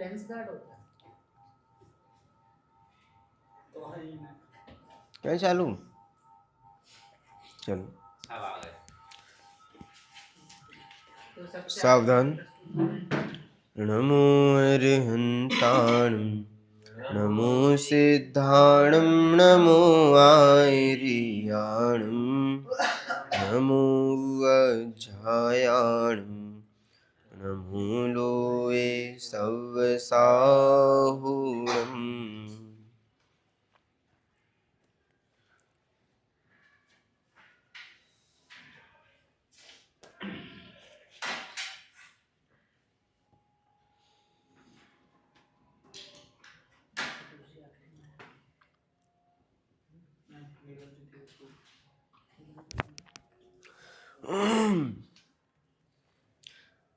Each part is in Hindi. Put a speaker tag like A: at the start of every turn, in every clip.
A: लेंस गार्ड होता है
B: क्या चालू? चलो
C: सब आ गए।
A: तो सबसे
B: सावधान। नमो अरिहंताणं नमो सिद्धाणं नमो आयर्याणं नमो वज्रायाणं नमो लोये सवसाहुणम्।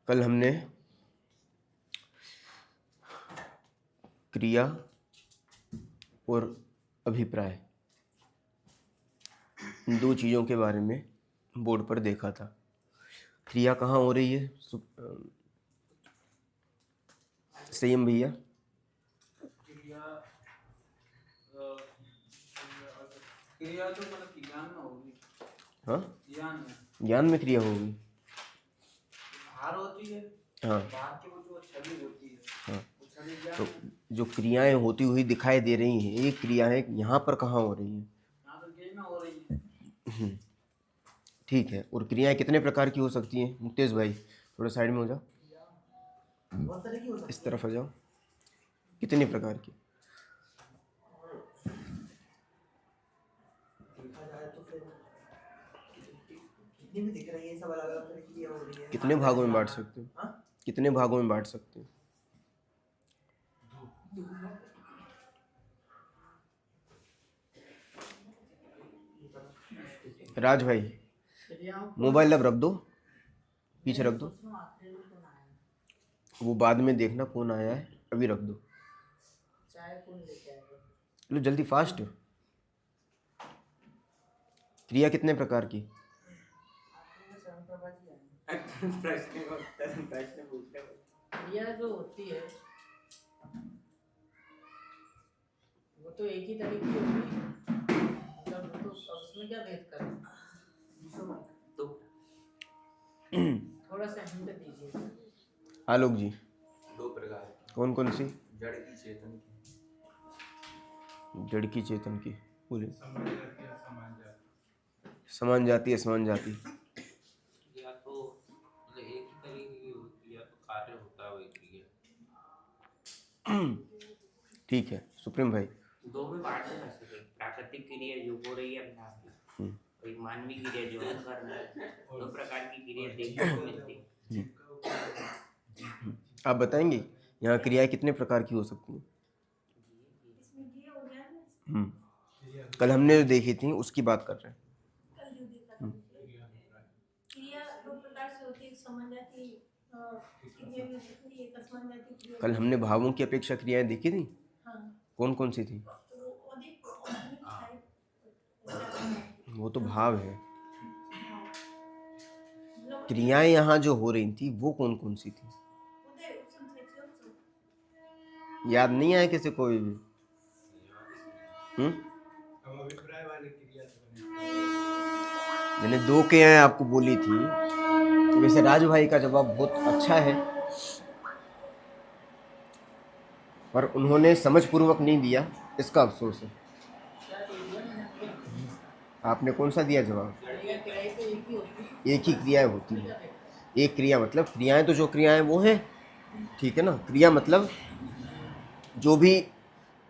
B: कल हमने क्रिया और अभिप्राय इन दो चीज़ों के बारे में बोर्ड पर देखा था। क्रिया कहाँ हो रही है? संयम भैया,
D: क्रिया तो मतलब ज्ञान में होगी।
B: हाँ
D: ज्ञान
B: में क्रिया होगी।
D: बाहर होती है।
B: हाँ
D: बाहर की वो जो छवि होती है।
B: हाँ
D: वो छवि ज्ञान
B: तो
D: में।
B: जो क्रियाएं होती हुई दिखाई दे रही हैं, ये क्रियाएं यहाँ पर कहाँ हो रही हैं?
D: यहाँ तो ज्ञान में हो रही है।
B: ठीक है। और क्रियाएं कितने प्रकार की हो सकती हैं? मुक्तेश भाई थोड़ा साइड में हो जाओ,
D: बहुत तरह की हो सकती
B: इस तरफ आ जाओ। कितने प्रकार की?
D: देखा जाए तो फिर कितनी भी दिख रही है, सब अलग अलग तरह की हो रही है।
B: कितने भागों में बांट सकते हैं?
D: हाँ?
B: कितने भागों में बांट सकते हैं? राज भाई मोबाइल अब रख दो, पीछे रख दो, वो बाद में देखना कौन आया है, अभी रख दो।
A: चाय कौन लेके आएगा?
B: लो जल्दी फास्ट। क्रिया कितने प्रकार की?
A: क्रिया जो होती है वो तो एक ही तरह की होती है, मतलब वो तो उसमें क्या भेद करें?
D: तो
A: थोड़ा सा हिंट दीजिए।
B: आलोक जी,
C: दो प्रकार की,
B: कौन कौन सी?
C: जड़ की चेतन की।
B: जड़ की चेतन की बोले। समान जाति असमान जाति।
C: या तो मतलब एक ही तरीके की होती है, या तो कार्य होता है वही क्रिया।
B: ठीक है सुप्रीम भाई।
E: दो में बांट नहीं सकते। प्राकृतिक क्रिया जो हो रही है अपने आप की, और एक मानवीय क्रिया जो हम कर रहे हैं, दो प्रकार की क्रिया देखने को मिलती है।
B: आप बताएंगे यहाँ क्रियाएं कितने प्रकार की हो सकती हैं? कल हमने जो देखी थी उसकी बात कर रहे हैं।
F: क्रिया दो प्रकार से होती है, एक समानजाति क्रिया भी हो सकती है, एक असमानजाति क्रिया।
B: कल हमने भावों की अपेक्षा क्रियाएं देखी थी।
F: हाँ।
B: कौन कौन सी थी? वो तो भाव है। क्रियाएं यहाँ जो हो रही थी वो कौन कौन सी थी? याद नहीं आया किसी को भी? मैंने दो क्रियाएं आपको बोली थी। वैसे राजू भाई का जवाब बहुत अच्छा है, पर उन्होंने समझ पूर्वक नहीं दिया, इसका अफसोस है। आपने कौन सा दिया जवाब? एक ही क्रियाएं होती है। एक क्रिया मतलब क्रियाएं तो जो क्रियाएं वो हैं, ठीक है ना। क्रिया मतलब जो भी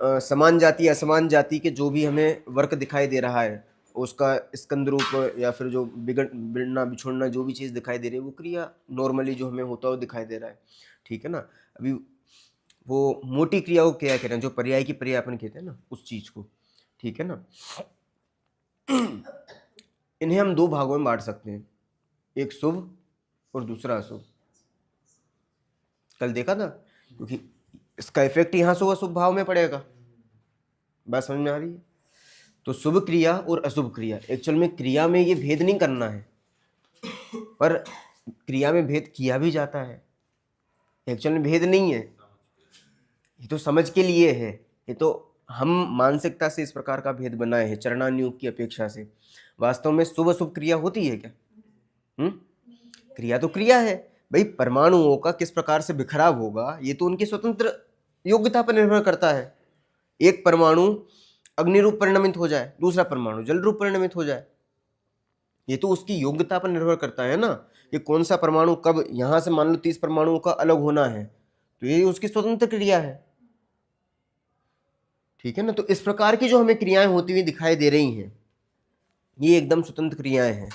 B: समान जाति असमान जाति के जो भी हमें वर्क दिखाई दे रहा है, उसका स्कंद रूप या फिर जो बिगड़ना बिछोड़ना जो भी चीज़ दिखाई दे रही है वो क्रिया नॉर्मली जो हमें होता है वो दिखाई दे रहा है, ठीक है ना। अभी वो मोटी क्रिया को क्या कह रहे हैं, जो पर्याय की पर्याय अपन कहते हैं ना, उस चीज़ को, ठीक है ना। इन्हें हम दो भागों में बांट सकते हैं, एक शुभ और दूसरा अशुभ। कल देखा था, क्योंकि इसका इफेक्ट यहाँ शुभ अशुभ भाव में पड़ेगा। बात समझ में आ रही है? तो शुभ क्रिया और अशुभ क्रिया, एक्चुअल में क्रिया में ये भेद नहीं करना है, पर क्रिया में भेद किया भी जाता है। एक्चुअल में भेद नहीं है, ये तो समझ के लिए है, ये तो हम मानसिकता से इस प्रकार का भेद बनाए हैं चरणानुयोग की अपेक्षा से। वास्तव में शुभ अशुभ क्रिया होती है क्या? क्रिया तो क्रिया है भाई। परमाणुओं का किस प्रकार से बिखराव होगा ये तो उनकी स्वतंत्र योग्यता पर निर्भर करता है। एक परमाणु अग्नि रूप परिणमित हो जाए, दूसरा परमाणु जल रूप परिणमित हो जाए, ये तो उसकी योग्यता पर निर्भर करता है ना। ये कौन सा परमाणु कब, यहां से मान लो 30 परमाणुओं का अलग होना है तो ये उसकी स्वतंत्र क्रिया है, ठीक है ना। तो इस प्रकार की जो हमें क्रियाएं होती हुई दिखाई दे रही हैं ये एकदम स्वतंत्र क्रियाएं हैं।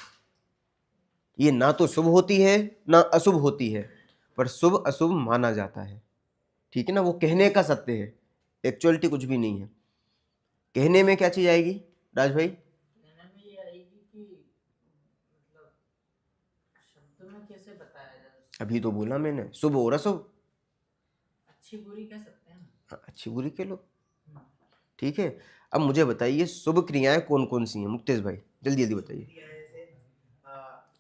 B: ये ना तो शुभ होती है ना अशुभ होती है, पर शुभ अशुभ माना जाता है, ठीक है ना। वो कहने का सत्य है, एक्चुअलिटी कुछ भी नहीं है। कहने में क्या चीज आएगी राज भाई?
A: कहने में ये आएगी कि मतलब शब्द में कैसे बताया जाए उसको?
B: अभी तो बोला मैंने, शुभ और अशुभ।
A: अच्छी बुरी कह सकते हैं ना।
B: हाँ, अच्छी बुरी के लो, ठीक है। अब मुझे बताइए शुभ क्रियाएं कौन कौन सी हैं, मुक्तेश भाई जल्दी जल्दी बताइए।
D: क्रियाएं जैसे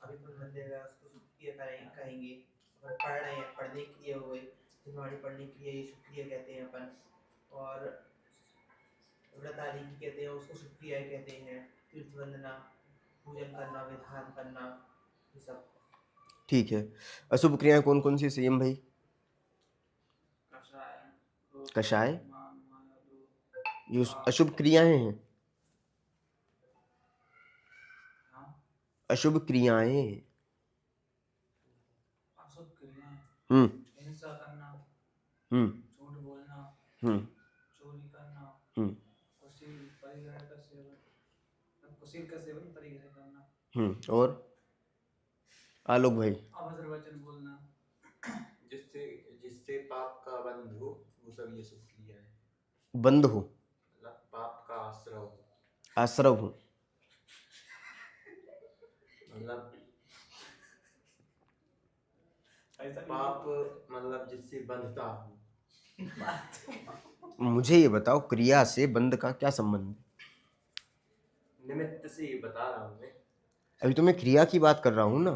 D: अभी तो मन देगा उसको शुभ क्रिया कहेंगे। अपन पढ़ रहे हैं, पढ़ने की क्रिया हो गई, जैसे हमारी पढ़ने की क्रिया ये शुभ क्रिया कहते हैं अपन। और व्रत आदि की कहते हैं, उसको शुभ क्रियाएं कहते हैं। तीर्थ वंदना, पूजन करना, विधान करना, ये सब।
B: ठीक है। अशुभ क्रियाएं कौन कौन सी है संयम भाई? कषाय, ये अशुभ क्रियाएं हैं। अशुभ क्रियाएं,
G: अशुभ क्रियाएं, हिंसा करना, झूठ बोलना, चोरी करना, कुशील का सेवन परिग्रह करना,
B: और आलोक भाई?
G: अभद्र वचन बोलना,
C: जिससे जिससे पाप का बंध हो वो सब ये शुभ क्रिया है।
B: बंद हो
C: मतलब पाप का आश्रय हो,
B: आश्रव हो,
C: मतलब पाप मतलब जिससे बंधता हो।
B: मुझे ये बताओ क्रिया से बंध का क्या संबंध है?
C: निमित्त से ये बता रहा हूँ मैं।
B: अभी तो मैं क्रिया की बात कर रहा हूँ ना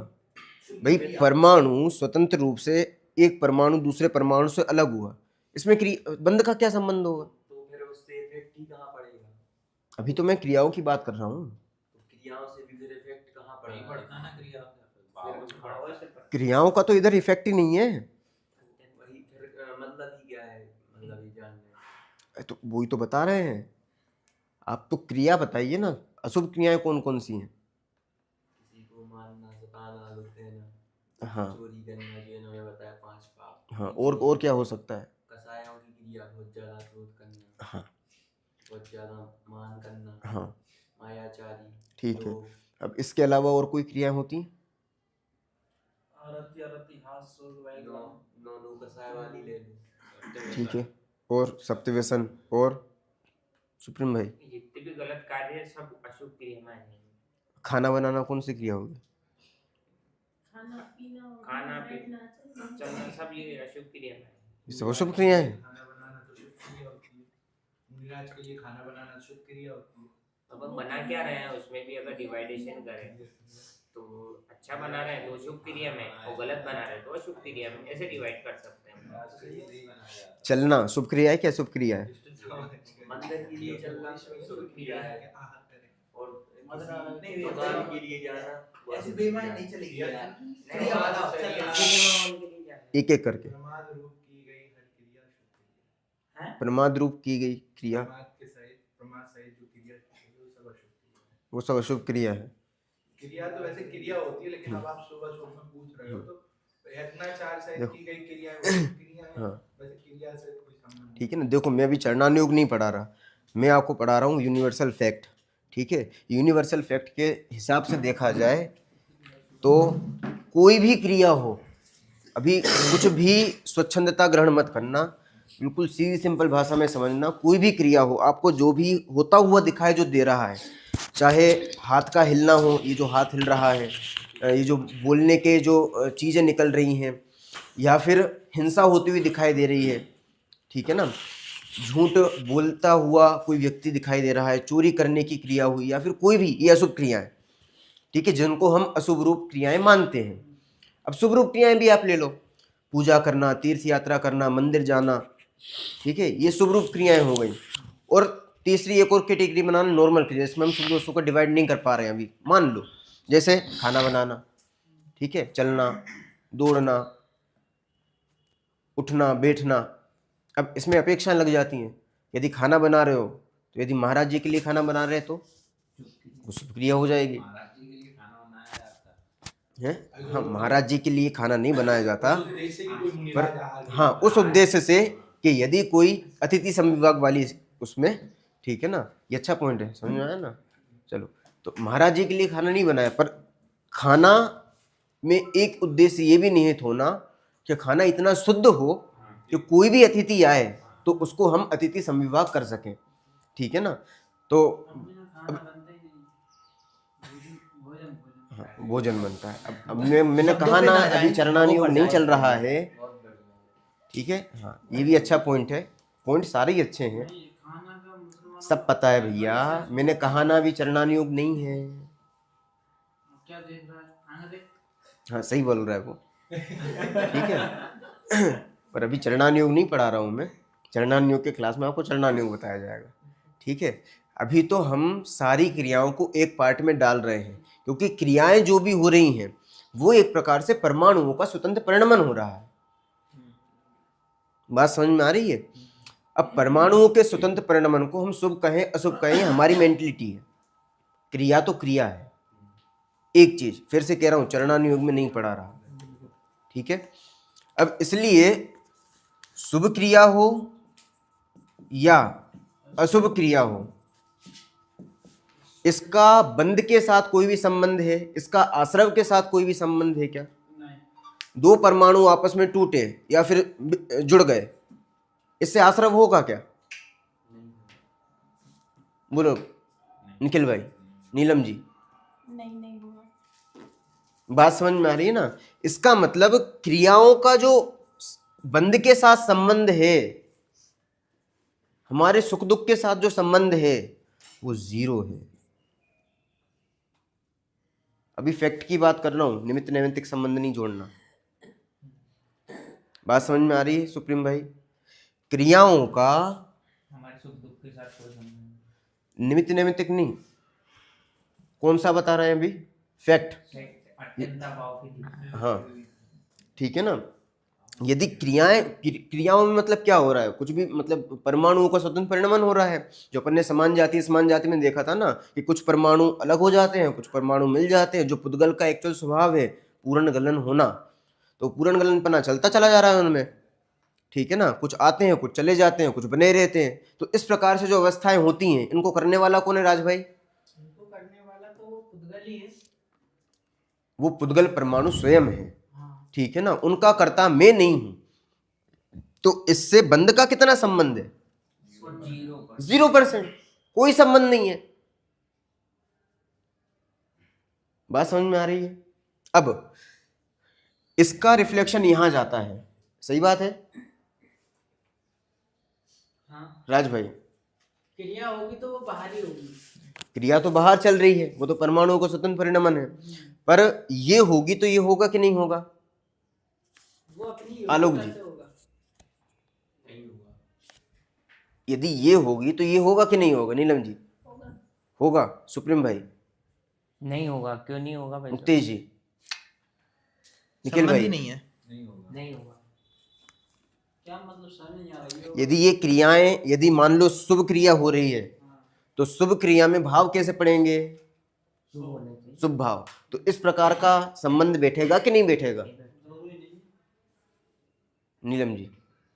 B: भाई। परमाणु स्वतंत्र रूप से एक परमाणु दूसरे परमाणु से अलग हुआ, इसमें बंध का क्या संबंध होगा?
C: तो फिर उससे इफेक्ट ही कहाँ पड़ेगा?
B: अभी तो मैं क्रियाओं की बात कर रहा हूँ।
C: तो क्रियाओं से भी फिर इफेक्ट कहाँ
G: वही
C: पड़ेगा?
G: बढ़ता ना क्रिया।
B: क्रियाओं का तो इधर इफेक्ट ही नहीं है।
C: वही फिर मतलब ही क्या है, मतलब ये जानने।
B: तो वही तो बता रहे हैं, आप तो क्रिया बताइए ना। अशुभ क्रियाएं कौन कौन सी हैं?
C: किसी को मारना, सताना, लुट देना,
B: हाँ
C: चोरी करना, जो इन्होंने बताया 5 पाप।
B: हाँ, और क्या हो सकता है?
C: कसायों की क्रिया, बहुत ज्यादा क्रोध करना,
B: हाँ
C: बहुत ज्यादा मान करना,
B: हाँ
C: मायाचारी।
B: ठीक है।
C: लोभ।
B: अब इसके अलावा और कोई क्रियाएं होती हैं?
G: अरति हास सोग वैग्राम,
C: नौ कसाय वाली ले लो।
B: ठीक है। और सप्तव्यसन और सुप्रीम भाई?
E: जितने भी गलत कार्य है सब अशुभ क्रिया में आएंगे।
B: खाना बनाना कौन सी क्रिया होगी?
F: खाना पीना,
E: खाना
F: बैठना,
E: चलना सब ये अशुभ क्रिया में आएंगे।
B: ये सब अशुभ क्रिया है।
G: खाना बनाना तो शुभ क्रिया होती है। मुनिराज के लिए खाना बनाना शुभ क्रिया होती है।
E: अब हम बना क्या रहे हैं उसमें भी अगर डिवाइडेशन करें तो अच्छा बना रहे हैं तो शुभ क्रिया में, और गलत बना रहे हैं तो अशुभ क्रिया में, ऐसे डिवाइड कर सकते हैं।
B: चलना शुभ क्रिया है क्या अशुभ क्रिया है?
C: मंदिर के लिए चलना शुभ क्रिया है, और
D: नहीं,
C: भगवान के लिए जाना
D: ऐसे बेईमानी नहीं चलेगी यार।
E: नहीं,
D: क्रिया वाला
E: नहीं,
D: चलना।
E: उनके लिए जाना।
B: एक एक करके।
G: प्रमाद रूप की गई हर क्रिया शुभ क्रिया है।
B: प्रमाद रूप की गई क्रिया,
G: प्रमाद के सहित, प्रमाद सहित जो क्रिया है वो सब अशुभ क्रिया है।
B: वो सब अशुभ क्रिया है।
G: क्रिया तो वैसे क्रिया होती है, लेकिन अब आप सुबह शुभ में पूछ रहे हो तो यत्नाचार सहित की गई क्रिया है, वो क्रिया है।
B: हाँ
G: वैसे क्रिया से कोई संबंध नहीं।
B: ठीक है ना। देखो मैं अभी चरणानुयोग नहीं पढ़ा रहा, मैं आपको पढ़ा रहा हूँ यूनिवर्सल फैक्ट, ठीक है। यूनिवर्सल फैक्ट के हिसाब से देखा जाए तो कोई भी क्रिया हो, अभी कुछ भी स्वच्छंदता ग्रहण मत करना, बिल्कुल सीधी सिंपल भाषा में समझना। कोई भी क्रिया हो, आपको जो भी होता हुआ दिखाई जो दे रहा है, चाहे हाथ का हिलना हो, ये जो हाथ हिल रहा है, ये जो बोलने के जो चीज़ें निकल रही हैं, या फिर हिंसा होती हुई दिखाई दे रही है, ठीक है ना, झूठ बोलता हुआ कोई व्यक्ति दिखाई दे रहा है, चोरी करने की क्रिया हुई, या फिर कोई भी ये अशुभ क्रियाएं, ठीक है, जिनको हम अशुभ रूप क्रियाएं मानते हैं। अब शुभ रूप क्रियाएं भी आप ले लो, पूजा करना, तीर्थ यात्रा करना, मंदिर जाना, ठीक है, ये शुभ रूप क्रियाएं हो गई। और तीसरी एक और कैटेगरी बनाना नॉर्मल क्रिया, जिसमें हम शुभ दोषों को डिवाइड नहीं कर पा रहे हैं अभी। मान लो जैसे खाना बनाना, ठीक है, चलना, दौड़ना, उठना, बैठना। अब इसमें अपेक्षाएं लग जाती हैं। यदि खाना बना रहे हो तो यदि महाराज जी के लिए खाना बना रहे हैं तो वो शुभ क्रिया हो जाएगी।
C: महाराज जी के लिए खाना बनाया जाता
B: है हाँ, महाराज जी के लिए खाना नहीं बनाया जाता,
G: उस उद्देश्य से कि कोई मुनि
B: पर
G: राजा हाजिर
B: हाँ
G: हो।
B: उस उद्देश्य से कि यदि कोई अतिथि संविभाग वाली उसमें, ठीक है ना, ये अच्छा पॉइंट है, समझ में आया ना। चलो, तो महाराज जी के लिए खाना नहीं बनाया, पर खाना में एक उद्देश्य ये भी निहित होना कि खाना इतना शुद्ध हो कि कोई भी अतिथि आए तो उसको हम अतिथि संविभाग कर सकें, ठीक है ना। तो
A: खाना बनता ही नहीं, भोजन भोजन
B: हाँ, भोजन बनता है। अब मैंने कहा ना अभी चरणानी योग नहीं चल रहा है, ठीक है। हाँ, ये भी अच्छा पॉइंट है, पॉइंट सारे ही अच्छे हैं,
A: खाना का मुसलमान
B: सब पता है भैया। मैंने कहा ना अभी चरणानी योग नहीं है।
A: क्या देख रहा है, खाना देख।
B: हाँ, सही बोल रहा है वो, ठीक है। पर अभी चरणानी योग नहीं पढ़ा रहा हूँ मैं, चरणानी योग के क्लास में आपको चरणानी योग बताया जाएगा, ठीक है। अभी तो हम सारी क्रियाओं को एक पार्ट में डाल रहे हैं, क्योंकि क्रियाएं जो भी हो रही हैं वो एक प्रकार से परमाणुओं का स्वतंत्र परिणमन हो रहा है। बात समझ में आ रही है। अब परमाणुओं के स्वतंत्र परिणमन को हम शुभ कहें अशुभ कहें, हमारी मेंटलिटी है। क्रिया तो क्रिया है। एक चीज फिर से कह रहा हूं, चरणानी योग में नहीं पढ़ा रहा, ठीक है। अब इसलिए शुभ क्रिया हो या अशुभ क्रिया हो, इसका बंध के साथ कोई भी संबंध है, इसका आश्रव के साथ कोई भी संबंध है क्या?
A: नहीं।
B: दो परमाणु आपस में टूटे या फिर जुड़ गए, इससे आश्रव होगा क्या? बोलो निखिल भाई, नीलम जी,
F: नहीं होगा।
B: बात समझ में आ रही है ना। इसका मतलब क्रियाओं का जो बंध के साथ संबंध है, हमारे सुख दुख के साथ जो संबंध है, वो जीरो है। अभी फैक्ट की बात कर रहा हूं, निमित्त नैमित्तिक संबंध नहीं जोड़ना। बात समझ में आ रही है सुप्रीम भाई? क्रियाओं का
E: हमारे सुख दुख के साथ कोई संबंध
B: निमित्त नैमित्तिक नहीं, कौन सा बता रहे हैं अभी? फैक्ट।
E: नहीं। अत्यंता भाव की थी।
B: हाँ, ठीक है ना। यदि क्रियाओं में मतलब क्या हो रहा है, कुछ भी मतलब परमाणुओं का स्वतंत्र परिणमन हो रहा है। जो अपन ने समान जाति में देखा था ना, कि कुछ परमाणु अलग हो जाते हैं, कुछ परमाणु मिल जाते हैं। जो पुद्गल का एक्चुअल स्वभाव है पूर्ण गलन होना, तो पूर्ण गलनपना चलता चला जा रहा है उनमें, ठीक है ना। कुछ आते हैं, कुछ चले जाते हैं, कुछ बने रहते हैं। तो इस प्रकार से जो अवस्थाएं होती हैं, इनको करने वाला कौन है राज भाई?
A: इनको करने वाला तो वो पुद्गल ही है।
B: वो पुद्गल परमाणु स्वयं है,
A: हाँ।
B: ठीक है ना। उनका कर्ता मैं नहीं हूं। तो इससे बंध का कितना संबंध है? 0%। कोई संबंध नहीं है। बात समझ में आ रही है? अब इसका रिफ्लेक्शन यहां जाता है, सही बात है
A: हाँ,
B: राज भाई?
A: क्रिया होगी तो वो बाहर ही होगी।
B: क्रिया तो बाहर चल रही है, वो तो परमाणुओं का स्वतंत्र परिणमन है। पर ये होगी तो ये होगा कि नहीं होगा?
A: वो अपनी
B: आलोक
A: योग्यता
B: जी।
A: से होगा।
C: नहीं हुआ।
B: यदि ये होगी तो ये होगा कि नहीं होगा? नीलम जी,
F: होगा।
B: होगा। सुप्रीम भाई,
E: नहीं होगा, क्यों नहीं होगा भाई?
B: मुक्तेश जी, निखिल
D: संबंध ही
B: भाई,
D: नहीं है।
C: नहीं होगा।
E: नहीं होगा।
A: क्या मतलब समझ नहीं आ रही है?
B: यदि ये क्रियाएं, यदि मान लो शुभ क्रिया हो रही है, तो शुभ क्रिया में भाव कैसे पड़ेंगे?
E: शुभ होने चाहिए।
B: शुभ भाव। तो इस प्रकार का संबंध बैठेगा कि नहीं बैठेगा?
A: जरूरी नहीं।
B: नीलम जी,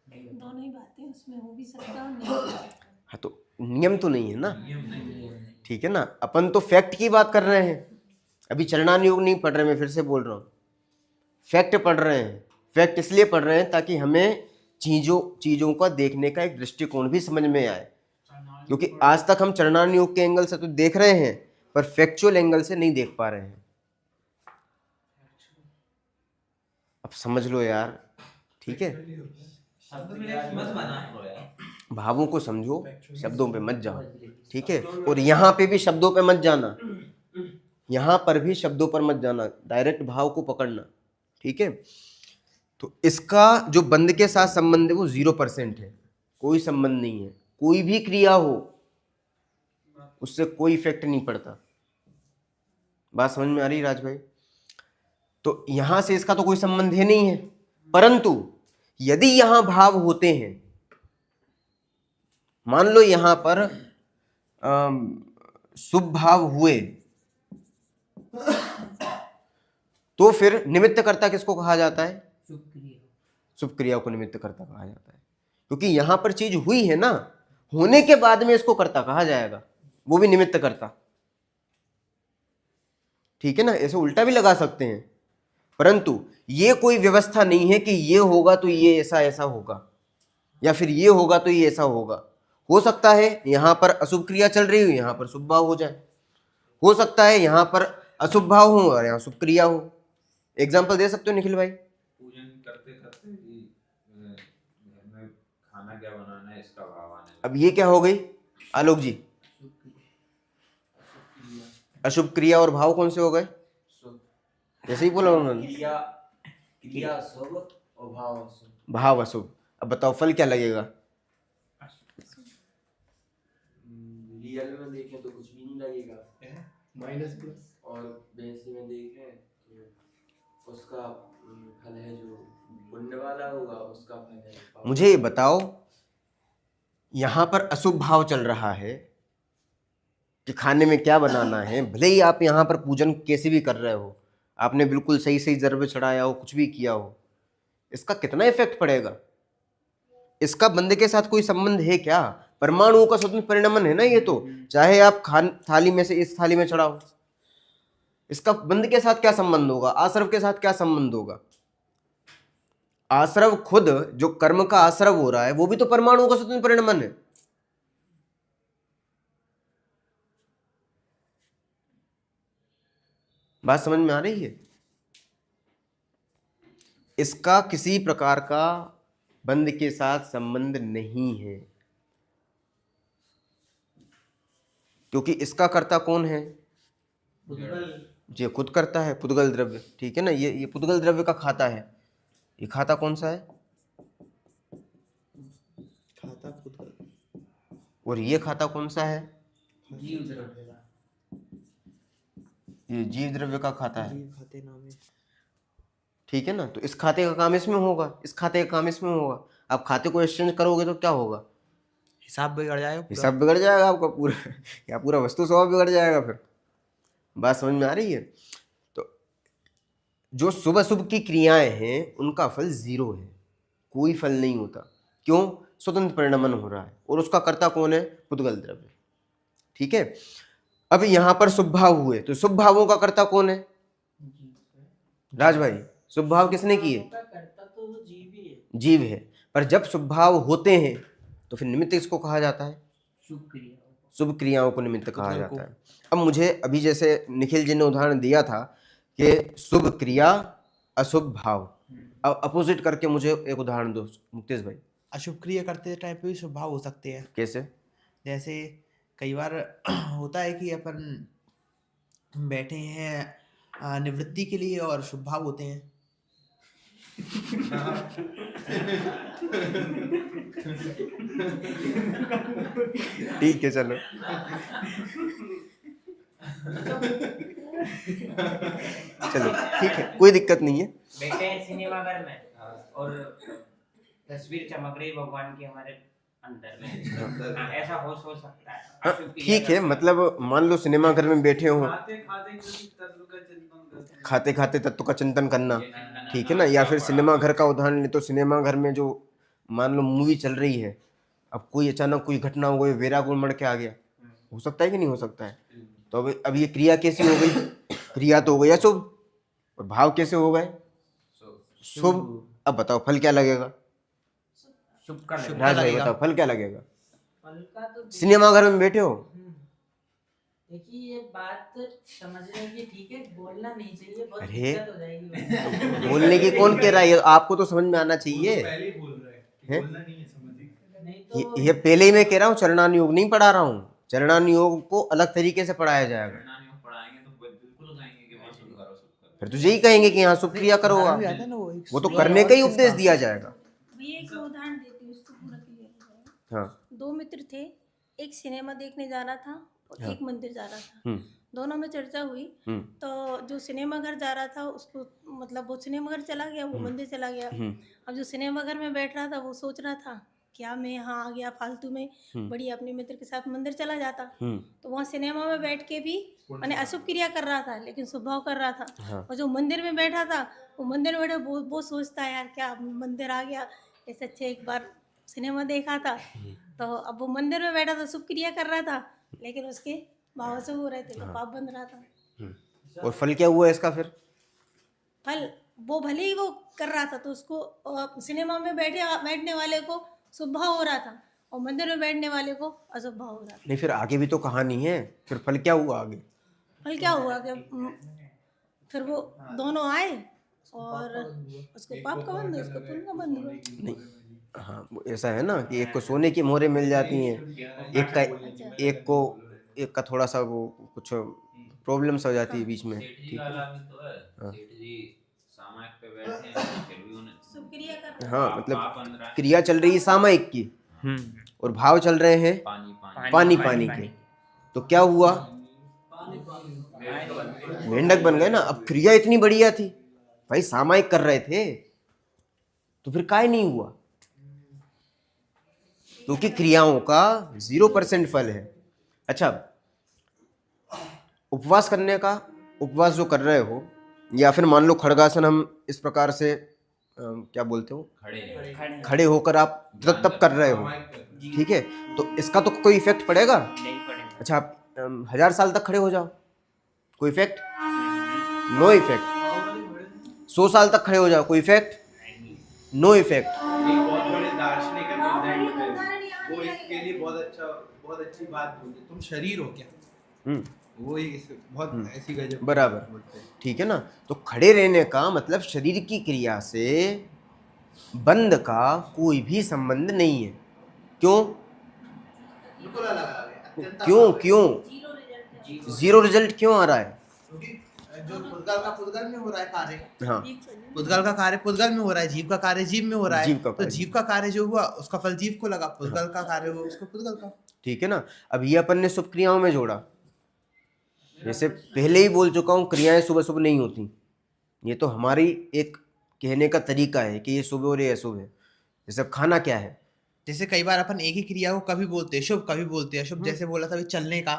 F: दोनों ही बातें उसमें हो भी सकता और नहीं हो सकता।
B: हाँ, तो नियम तो नहीं है ना,
C: नियम नहीं है।
B: ठीक है ना। अपन तो फैक्ट की बात कर रहे हैं, अभी चरणान योग नहीं पढ़ रहे। मैं फिर से बोल रहा हूँ, फैक्ट पढ़ रहे हैं। फैक्ट इसलिए पढ़ रहे हैं ताकि हमें चीजों का देखने का एक दृष्टिकोण भी समझ में आए। क्योंकि आज तक हम चरणान योग के एंगल से तो देख रहे हैं, पर फैक्चुअल एंगल से नहीं देख पा रहे हैं। अब समझ लो यार, ठीक है।
C: मत बना करो यार।
B: भावों को समझो, शब्दों पे मत जाओ, ठीक है। और यहाँ पे भी शब्दों पे मत जाना, यहाँ पर भी शब्दों पर मत जाना, डायरेक्ट भाव को पकड़ना, ठीक है। तो इसका जो बंध के साथ संबंध है वो 0% है। कोई संबंध नहीं है। कोई भी क्रिया हो उससे कोई इफेक्ट नहीं पड़ता। बात समझ में आ रही राज भाई? तो यहां से इसका तो कोई संबंध है नहीं है, परंतु यदि यहां भाव होते हैं, मान लो यहां पर शुभ भाव हुए, तो फिर निमित्त कर्ता किसको कहा जाता है? शुभ क्रिया को निमित्त कर्ता कहा जाता है, क्योंकि यहां पर चीज हुई है ना, होने के बाद में इसको कर्ता कहा जाएगा, वो भी निमित्त कर्ता। ठीक है ना, ऐसे उल्टा भी लगा सकते हैं, परंतु ये कोई व्यवस्था नहीं है कि ये होगा तो ये ऐसा ऐसा होगा, या फिर ये होगा तो ये ऐसा होगा। हो सकता है यहां पर अशुभ क्रिया चल रही हो, यहां पर शुभ भाव हो जाए, हो सकता है यहां पर अशुभ भाव हो और यहां शुभ क्रिया हो। एग्जाम्पल दे सकते हो निखिल भाई?
C: पूजन करते करते ही घर में खाना क्या बनाना है इसका भाव आने लगा।
B: अब ये क्या हो गई आलोक जी? अशुभ क्रिया और भाव कौन से हो गए? जैसे ही बोला उन्होंने,
H: क्रिया शुभ और भाव अशुभ।
B: भाव अशुभ। अब बताओ फल क्या लगेगा?
H: रियल में देखें तो कुछ भी नहीं लगेगा,
G: माइनस प्लस।
H: और वैसे में देखें तो उसका फल है जो पुण्य वाला होगा, उसका फल है पाप।
B: मुझे ये बताओ, यहां पर अशुभ भाव चल रहा है कि खाने में क्या बनाना है, भले ही आप यहां पर पूजन कैसे भी कर रहे हो, आपने बिल्कुल सही सही द्रव्य चढ़ाया हो, कुछ भी किया हो, इसका कितना इफेक्ट पड़ेगा? इसका बंदे के साथ कोई संबंध है क्या? परमाणुओं का स्वतंत्र परिणमन है ना ये तो, चाहे आप थाली में से इस थाली में चढ़ाओ, इसका बंद के साथ क्या संबंध होगा? आश्रव के साथ क्या संबंध होगा? आश्रव खुद जो कर्म का आश्रव हो रहा है वो भी तो परमाणुओं का स्वतंत्र परिणमन है। बात समझ में आ रही है? इसका किसी प्रकार का बंद के साथ संबंध नहीं है, क्योंकि इसका कर्ता कौन है? ये खुद करता है, पुद्गल द्रव्य। ठीक है ना, ये पुद्गल द्रव्य का खाता है। ये खाता कौन सा है?
D: खाता पुद्गल।
B: और ये खाता कौन सा है?
A: जीव द्रव्य का।
B: ये जीव द्रव्य का खाता है।
D: जीव खाते नाम है।
B: ठीक है ना, तो इस खाते का काम इसमें होगा, इस खाते का काम इसमें होगा। आप खाते को एक्सचेंज करोगे तो क्या होगा?
D: हिसाब बिगड़ जाएगा,
B: हिसाब बिगड़ जाएगा आपका पूरा, या पूरा वस्तु स्वभाव बिगड़ जाएगा फिर। बात समझ में आ रही है? तो जो शुभ अशुभ की क्रियाएं हैं उनका फल 0 है, कोई फल नहीं होता। क्यों? स्वतंत्र परिणमन हो रहा है, और उसका कर्ता कौन है? पुद्गल द्रव्य। ठीक है, अब यहां पर शुभ भाव हुए तो शुभ भावों का कर्ता कौन है? राज भाई, शुभ भाव किसने किए?
A: करता तो वो जीव ही है।
B: जीव है, पर जब शुभ भाव होते हैं तो फिर निमित्त किसको कहा जाता है?
A: शुभ क्रिया।
B: शुभ क्रियाओं को निमित्त कहा जाता है। अब मुझे अभी जैसे निखिल जी ने उदाहरण दिया था कि शुभ क्रिया अशुभ भाव, अब अपोजिट करके मुझे एक उदाहरण दो मुक्तेश भाई।
D: अशुभ क्रिया करते टाइम पे भी शुभ भाव हो सकते हैं।
B: कैसे?
D: जैसे कई बार होता है कि अपन बैठे हैं निवृत्ति के लिए और शुभ भाव होते हैं।
B: ठीक है, चलो चलो ठीक है, कोई दिक्कत नहीं है।
E: बैठे हैं सिनेमा घर में और तस्वीर चमक रही भगवान की हमारे अंदर में। हाँ, ऐसा हो सकता है।
B: हाँ, ठीक है, मतलब मान लो सिनेमा घर में बैठे हो, खाते खाते तत्व का चिंतन करना, ठीक है ना। या फिर सिनेमा घर का उदाहरण ले तो सिनेमा घर में जो मान लो मूवी चल रही है, अब कोई अचानक कोई घटना हो गई, वेरागुण मर के आ गया, हो सकता है कि नहीं हो सकता है? तो अब ये क्रिया कैसी हो गई? क्रिया तो हो गई अशुभ, और भाव कैसे हो गए? शुभ। अब बताओ फल क्या लगेगा?
E: शुभ का लगेगा।
B: राज भाई बताओ फल क्या लगेगा?
A: फल का तो
B: सिनेमा घर में बैठे हो,
A: देखिए ये बात समझने की, ठीक है, बोलना नहीं चाहिए, बहुत
B: अरे,
A: दिक्कत हो जाएगी।
B: बोलने की कौन कह रहा है? ये आपको तो समझ में आना चाहिए।
G: पहले ही बोल रहा है कि
B: हैं?
G: बोलना नहीं है, समझिए।
A: नहीं तो
B: ये पहले ही मैं कह रहा हूँ, चरणानुयोग नहीं पढ़ा रहा हूँ। चरणानुयोग को अलग तरीके से पढ़ाया जाएगा।
C: परिणाम पढ़ाएंगे तो बिल्कुल कहेंगे कि वहाँ शुभ करो, शुभ करो।
B: फिर तो यही कहेंगे कि यहाँ शुभ क्रिया करो आप, वो तो करने का ही उपदेश दिया जाएगा।
F: भैया एक उदाहरण देती हूँ, उसको पूरा क्लियर हो जाएगा।
B: हाँ।
F: 2 मित्र थे, एक सिनेमा देखने जा रहा था और
B: हाँ।
F: एक मंदिर जा रहा था।
B: हम्म
F: दोनों में चर्चा हुई,
B: हम्म
F: तो जो सिनेमा घर जा रहा था उसको मतलब वो सिनेमा घर चला गया, वो मंदिर चला गया।
B: हम्म
F: अब जो सिनेमा घर में बैठ रहा था वो सोच रहा था, क्या मैं यहाँ आ गया फालतू में,
B: हम्म
F: बढ़िया अपने मित्र के साथ मंदिर चला जाता।
B: हम्म
F: तो वहाँ सिनेमा में बैठ के भी मैंने अशुभ क्रिया कर रहा था, लेकिन शुभ भाव कर रहा था।
B: हाँ।
F: और जो मंदिर में बैठा था, वो मंदिर में बैठा वो सोचता है, यार क्या मंदिर आ गया, ऐसे अच्छे एक बार सिनेमा देखा था। तो अब वो मंदिर में बैठा था, शुभ क्रिया कर रहा था, लेकिन उसके भाव से हो रहे थे, तो पाप बन रहा था।
B: और फल क्या हुआ इसका फिर?
F: फल वो भले ही वो कर रहा था, तो उसको सिनेमा में बैठने वाले को शुभ भाव हो रहा था, और मंदिर में बैठने वाले को अशुभ भाव हो रहा था।
B: नहीं, फिर आगे भी तो कहानी है, फिर फल क्या हुआ आगे?
F: फल क्या हुआ कि फिर वो दोनों आए और उसको पाप का बंध, उसको पुण्य का बंध हुआ।
B: नहीं, हाँ, वो ऐसा है ना कि एक को सोने की मोहरें मिल जाती हैं, एक का थोड़ा सा वो कुछ प्रॉब्लम्स हो जाती है बीच में।
C: सेठ जी
B: ठीक है।
C: वाला भी तो है।
B: हाँ।
C: सेठ जी सामायिक पे बैठे हैं, फिर भी उन्हें
F: शुभ क्रिया कर
B: हाँ,
C: पाप
B: मतलब
C: बन रहा है।
B: क्रिया चल रही है सामायिक की और भाव चल रहे हैं
C: पानी
B: पानी के। तो क्या हुआ? मेंढक बन गए ना। अब क्रिया इतनी बढ़िया थी भाई, सामायिक कर रहे थे, तो फिर काय नहीं हुआ? क्योंकि क्रियाओं का 0% फल है। अच्छा, उपवास करने का, उपवास जो कर रहे हो, या फिर मान लो खड़गासन हम इस प्रकार से क्या बोलते हो, खड़े होकर आप तप कर रहे हो, ठीक है, तो इसका तो कोई इफेक्ट पड़ेगा?
E: नहीं पड़ेगा।
B: अच्छा, आप 1000 साल तक खड़े हो जाओ, कोई इफेक्ट? No effect. 100 साल तक खड़े हो जाओ, कोई इफेक्ट? No effect.
G: एक बहुत बड़े दार्शनिक है विंसेंट मिल, वो इसके लिए बहुत अच्छी बात बोलते, तुम शरीर हो क्या? वो बहुत ऐसी गजब
B: बराबर
G: बोलते हैं।
B: ठीक है ना। तो खड़े रहने का मतलब शरीर की क्रिया से बंध का कोई भी संबंध नहीं है। क्यों?
D: बिल्कुल अलग आ गया, अत्यंत
B: क्यों
D: अलग है।
B: क्यों
F: जीरो रिजल्ट।
B: जीरो रिजल्ट क्यों आ रहा है?
D: क्योंकि जो पुद्गल का पुद्गल में हो रहा है कार्य,
B: हाँ,
D: पुद्गल का कार्य पुद्गल में हो रहा है, जीव का कार्य जीव में हो रहा है,
B: जीव का
D: तो
B: कार्य।
D: जीव का कार्य जो हुआ उसका फल जीव को लगा, पुद्गल का कार्य हुआ उसको पुद्गल का।
B: ठीक है ना। अब ये अपन ने शुभ क्रियाओं में जोड़ा। जैसे पहले ही बोल चुका हूँ, क्रियाएं शुभ शुभ नहीं होती। ये तो हमारी एक कहने का तरीका है कि ये शुभ और ये अशुभ है। जैसे अब खाना क्या है?
D: जैसे कई बार अपन एक ही क्रिया को कभी बोलते हैं शुभ, कभी बोलते हैं अशुभ। जैसे बोला था अभी चलने का,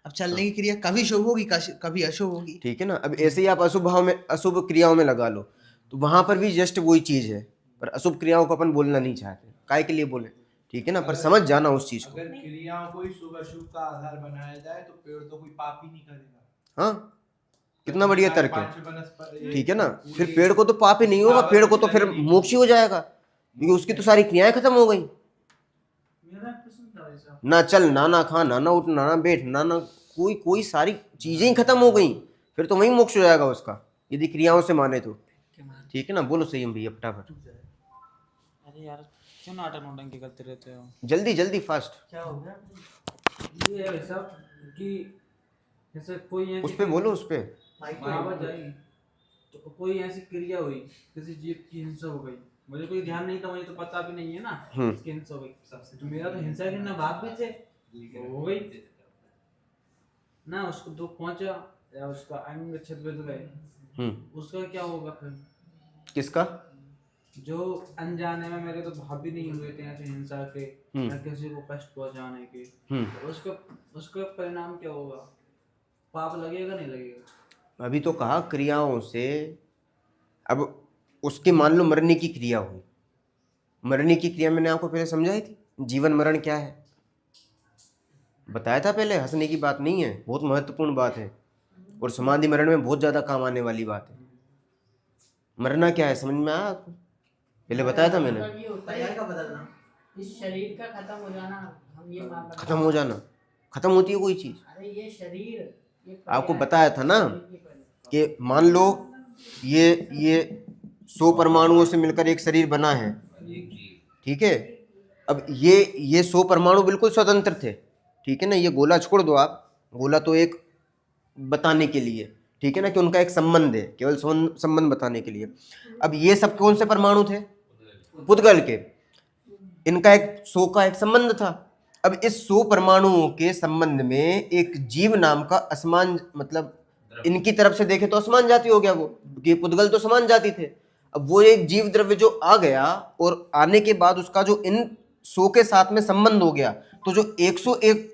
D: अब चलने की क्रिया कभी शुभ होगी, कभी अशुभ होगी।
B: ठीक है ना। अब ऐसे ही आप अशुभ भाव में, अशुभ क्रियाओं में लगा लो, तो वहां पर भी जस्ट वही चीज है, पर अशुभ क्रियाओं को अपन बोलना नहीं चाहते। काय के लिए बोले? ठीक है ना, पर समझ जाना उस चीज को।
G: अगर क्रियाओं को ही शुभ अशुभ का आधार बनाया जाए तो पेड़ तो कोई पाप ही नहीं करेगा।
B: हाँ, कितना बढ़िया तर्क है।
G: पांच वनस्पति-
B: ठीक है ना। फिर पेड़ को तो पाप ही नहीं होगा, पेड़ को तो फिर मोक्ष ही हो जाएगा, क्योंकि उसकी तो सारी क्रियाएं खत्म हो गई।
A: मेरा प्रश्न था वैसा।
B: ना चल, ना ना खा, ना ना उठ, ना ना बैठ, ना ना कोई सारी चीजें ही खत्म हो गई, फिर तो वही मोक्ष हो जाएगा उसका, यदि क्रियाओं से माने तो। ठीक है ना। बोलो सही भैया, फटाफट
I: अरे यार क्यों नाटक नौटंकी करते रहते हो?
B: जल्दी जल्दी फास्ट।
A: क्या हो गया? ये है वैसा कि जैसे कोई ऐसी
B: उस पे बोलो, उस पे।
A: आवाज आई, तो कोई ऐसी क्रिया हुई, किसी जीव की हिंसा हो गई, मुझे कोई ध्यान नहीं था, मुझे तो पता भी नहीं है ना इसकी हिंसा हो गई। तो मेरा तो हिंसा के ना भाग भी थे, तो हो गई ना, उसको दुख पहुंचा या उसका अंग छेद गए, उसका क्या होगा फिर?
B: किसका?
A: जो अनजाने में मेरे तो भाव भी नहीं हुए थे ऐसे हिंसा के या किसी को कष्ट पहुंचाने के, तो उसका परिणाम क्या होगा? पाप लगेगा नहीं लगेगा?
B: अभी तो कहा क्रियाओं से। अब उसके मान लो मरने की क्रिया हुई, मरने की क्रिया मैंने आपको पहले समझाई थी, जीवन मरण क्या है बताया था पहले। हंसने की बात नहीं है, बहुत महत्वपूर्ण बात है, और समाधि मरण में बहुत ज्यादा काम आने वाली बात है। मरना क्या है समझ में आया आपको? पहले बताया था मैंने।
A: ये होता
D: पर्याय
A: है
D: का बदलना,
A: इस शरीर का खत्म हो जाना, हम ये मान
B: खत्म हो जाना, खत्म होती है कोई चीज?
A: अरे ये शरीर, ये
B: आपको
A: पर्याय-
B: बताया था ना
A: शरीर की पर्याय।
B: कि मान लो ये 100 परमाणुओं से मिलकर एक शरीर बना है, ठीक है। अब ये 100 परमाणु बिल्कुल स्वतंत्र थे, ठीक है ना। ये गोला छोड़ दो आप, गोला तो एक बताने के लिए, ठीक है ना, कि उनका एक संबंध है, केवल संबंध बताने के लिए। अब ये सब कौन से परमाणु थे? पुद्गल के। इनका एक 100 का एक संबंध था। अब इस 100 परमाणुओं के संबंध में एक जीव नाम का असमान, मतलब इनकी तरफ से देखे तो असमान जाति हो गया वो, क्योंकि पुद्गल तो समान जाति थे। अब वो एक जीव द्रव्य जो आ गया और आने के बाद उसका जो इन 100 के साथ में संबंध हो गया, तो जो 101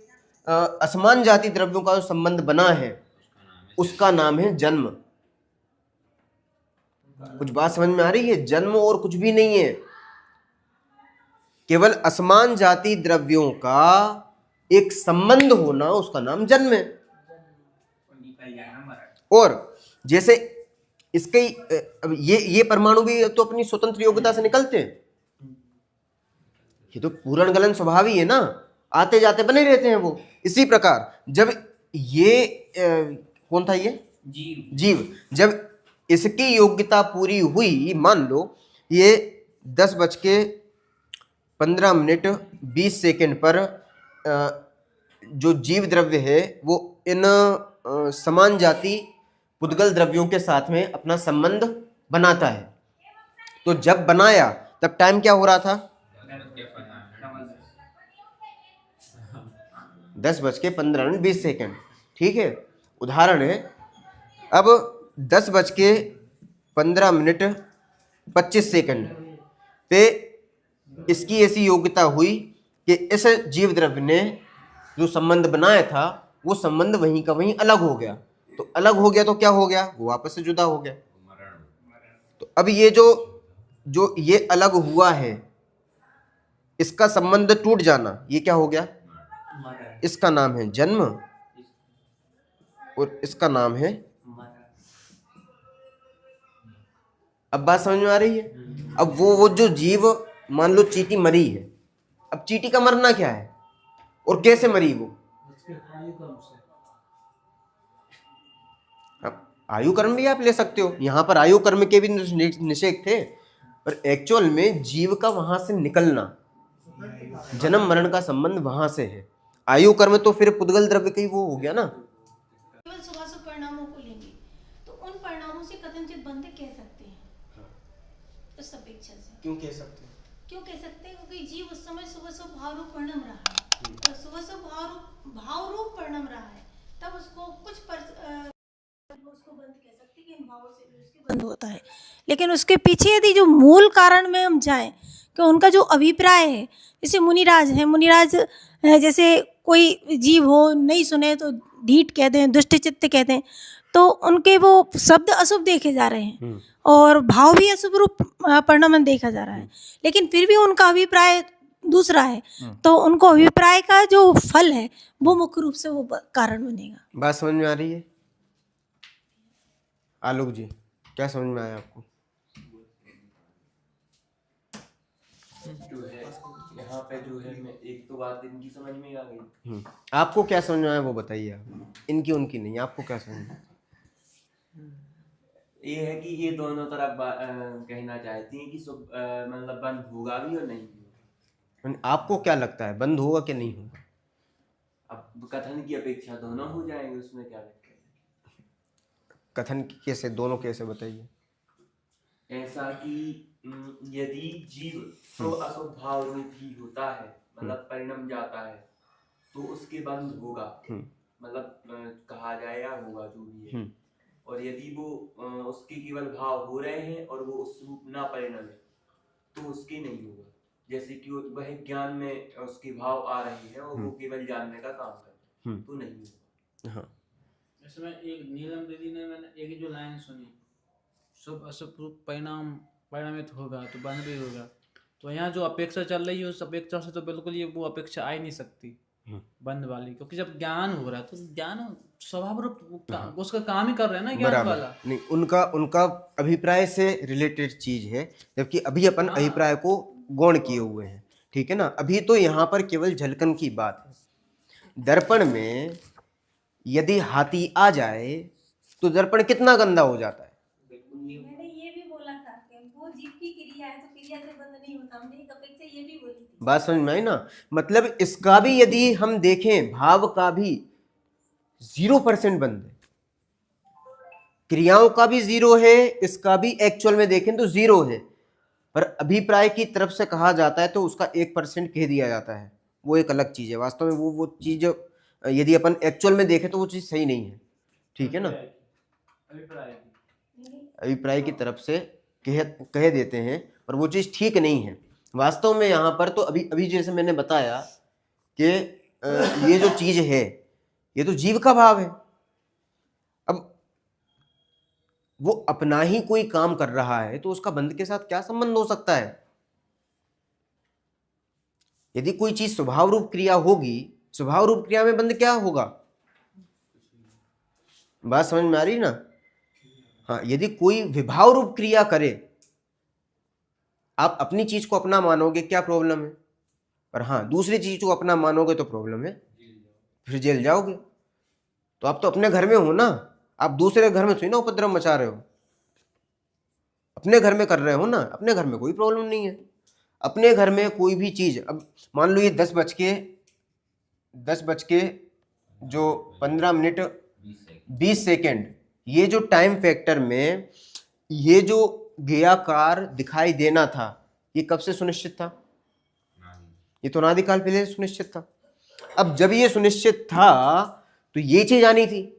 B: असमान जाति द्रव्यों का जो संबंध बना है उसका नाम है जन्म। कुछ बात समझ में आ रही है? जन्म और कुछ भी नहीं है, केवल असमान जाति द्रव्यों का एक संबंध होना, उसका नाम जन्म है। और जैसे इसके अब ये परमाणु भी तो अपनी स्वतंत्र योग्यता से निकलते हैं, ये तो पूर्ण गलन स्वभाव ही है ना, आते जाते बने रहते हैं वो। इसी प्रकार जब ये कौन था ये जीव, जब इसकी योग्यता पूरी हुई, मान लो ये 10:15 पर जो जीव द्रव्य है वो इन समान जाति पुद्गल द्रव्यों के साथ में अपना संबंध बनाता है। तो जब बनाया तब टाइम क्या हो रहा था? 10:15 ठीक है, उदाहरण है। अब 10:15 पे इसकी ऐसी योग्यता हुई कि इस जीव द्रव्य ने जो संबंध बनाया था वो संबंध वहीं का वहीं अलग हो गया। तो अलग हो गया तो क्या हो गया? वो आपस से जुदा हो गया। तो अब ये जो ये अलग हुआ है, इसका संबंध टूट जाना, ये क्या हो गया? इसका नाम है जन्म और इसका नाम है। अब बात समझ में आ रही है? अब वो जो जीव, मान लो चींटी मरी है, अब चींटी का मरना क्या है और कैसे मरी वो? अब आयु कर्म भी आप ले सकते हो, यहाँ पर आयु कर्म के भी निषेध थे, पर एक्चुअल में जीव का वहां से निकलना, जन्म मरण का संबंध वहां से है। आयु कर्म तो फिर पुद्गल द्रव्य का ही वो हो गया ना।
F: केवल शुभाशुभ परिणामों को लेंगे तो उन परिणामों से कथनचित बंध कह सकते हैं उस अपेक्षा से।
B: क्यों कह सकते हैं?
F: क्यों कह सकते हैं? क्योंकि जीव उस समय शुभाशुभ भाव रूप परिणाम रहा है, तो शुभाशुभ भाव रूप परिणाम रहा है, तब उसको कुछ उसको बंध कह सकते हैं कि इन भावों से भी उसके बंध होता है। लेकिन उसके पीछे यदि जो मूल कारण में हम जाएं कि उनका जो अभिप्राय है, जैसे मुनिराज है, मुनिराज जैसे कोई जीव हो नहीं सुने तो ढीठ कह दें, दुष्ट चित्त कह दें, तो उनके वो शब्द अशुभ देखे जा रहे हैं और भाव भी अशुभ रूप परिणाम देखा जा रहा है, लेकिन फिर भी उनका अभिप्राय दूसरा है, तो उनको अभिप्राय का जो फल है वो मुख्य रूप से वो कारण बनेगा।
B: बात समझ में आ रही है? आलोक जी, क्या समझ में आया आपको?
H: जो है यहाँ पे जो है, मैं एक तो बात इनकी समझ में आ गई।
B: आपको क्या समझ में आया वो बताइए आप। इनकी उनकी नहीं, आपको क्या समझ में?
H: ये है कि ये दोनों तरफ कहना चाहती हैं कि मतलब बंद होगा भी और नहीं होगा।
B: आपको क्या लगता है बंद होगा कि नहीं होगा?
H: अब कथन की अपेक्षा दोनों हो जाएंगे, उसमें क्या लगता है?
B: कथन कैसे? दोनों कैसे बताइए?
H: ऐसा कि यदि जीव तो अशुभ भाव रूप ही होता है, मतलब परिणम जाता है, तो उसके बंध होगा, मतलब कहा जाए या होगा जो भी है। और यदि वो उसके केवल भाव हो रहे हैं और वो उस रूप ना परिणम है तो उसके नहीं होगा। जैसे कि वह ज्ञान में उसके भाव आ रहे हैं और वो केवल जानने का काम कर रहे हैं, तो नहीं होगा।
B: हाँ,
A: इसमें एक नीलम दीदी ने, मैंने एक जो लाइन सुनी, शुभ अशुभ रूप परिणामित होगा तो बंध भी होगा, तो यहाँ जो अपेक्षा चल रही है उस अपेक्षा से तो बिल्कुल ये वो अपेक्षा आ ही नहीं सकती बंद वाली, क्योंकि जब ज्ञान हो रहा है तो ज्ञान स्वभाव रूप उसका काम ही कर रहे हैं ना ज्ञान वाला।
B: नहीं, उनका अभिप्राय से रिलेटेड चीज है, जबकि अभी अपन अभिप्राय को गौण किए हुए हैं, ठीक है ना। अभी तो यहाँ पर केवल झलकन की बात है। दर्पण में यदि हाथी आ जाए तो दर्पण कितना गंदा हो जाता है।
F: मैंने ये भी बोला था कि वो जीव की क्रिया है तो क्रिया से बंद नहीं होता, हमने एक अपेक्षा ये भी बोली थी।
B: बात समझ में आई ना? मतलब इसका भी यदि हम देखें, भाव का भी 0% बंद है, क्रियाओं का भी 0 है, इसका भी एक्चुअल में देखें तो 0 है। पर अभिप्राय की तरफ से कहा जाता है तो उसका 1% कह दिया जाता है, वो एक अलग चीज़ है। वास्तव में वो चीज़ यदि अपन एक्चुअल में देखें तो वो चीज़ सही नहीं है, ठीक है ना। अभिप्राय की तरफ से कह देते हैं और वो चीज़ ठीक नहीं है वास्तव में। यहाँ पर तो अभी जैसे मैंने बताया कि ये जो चीज़ है ये तो जीव का भाव है। अब वो अपना ही कोई काम कर रहा है तो उसका बंध के साथ क्या संबंध हो सकता है। यदि कोई चीज स्वभाव रूप क्रिया होगी, स्वभाव रूप क्रिया में बंध क्या होगा, बात समझ में आ रही ना। हाँ, यदि कोई विभाव रूप क्रिया करे, आप अपनी चीज को अपना मानोगे क्या प्रॉब्लम है, पर हाँ दूसरी चीज को अपना मानोगे तो प्रॉब्लम है, फिर जेल जाओगे। तो आप तो अपने घर में हो ना, आप दूसरे घर में थोड़ी ना उपद्रव मचा रहे हो, अपने घर में कर रहे हो ना। अपने घर में कोई प्रॉब्लम नहीं है। अपने घर में कोई भी चीज, अब मान लो ये 10 बज के जो 15 मिनट 20 सेकेंड, ये जो टाइम फैक्टर में ये जो गेयाकार दिखाई देना था, ये कब से सुनिश्चित था, ये तो अनादिकाल पहले से सुनिश्चित था। अब जब ये सुनिश्चित था तो ये चीज आनी थी,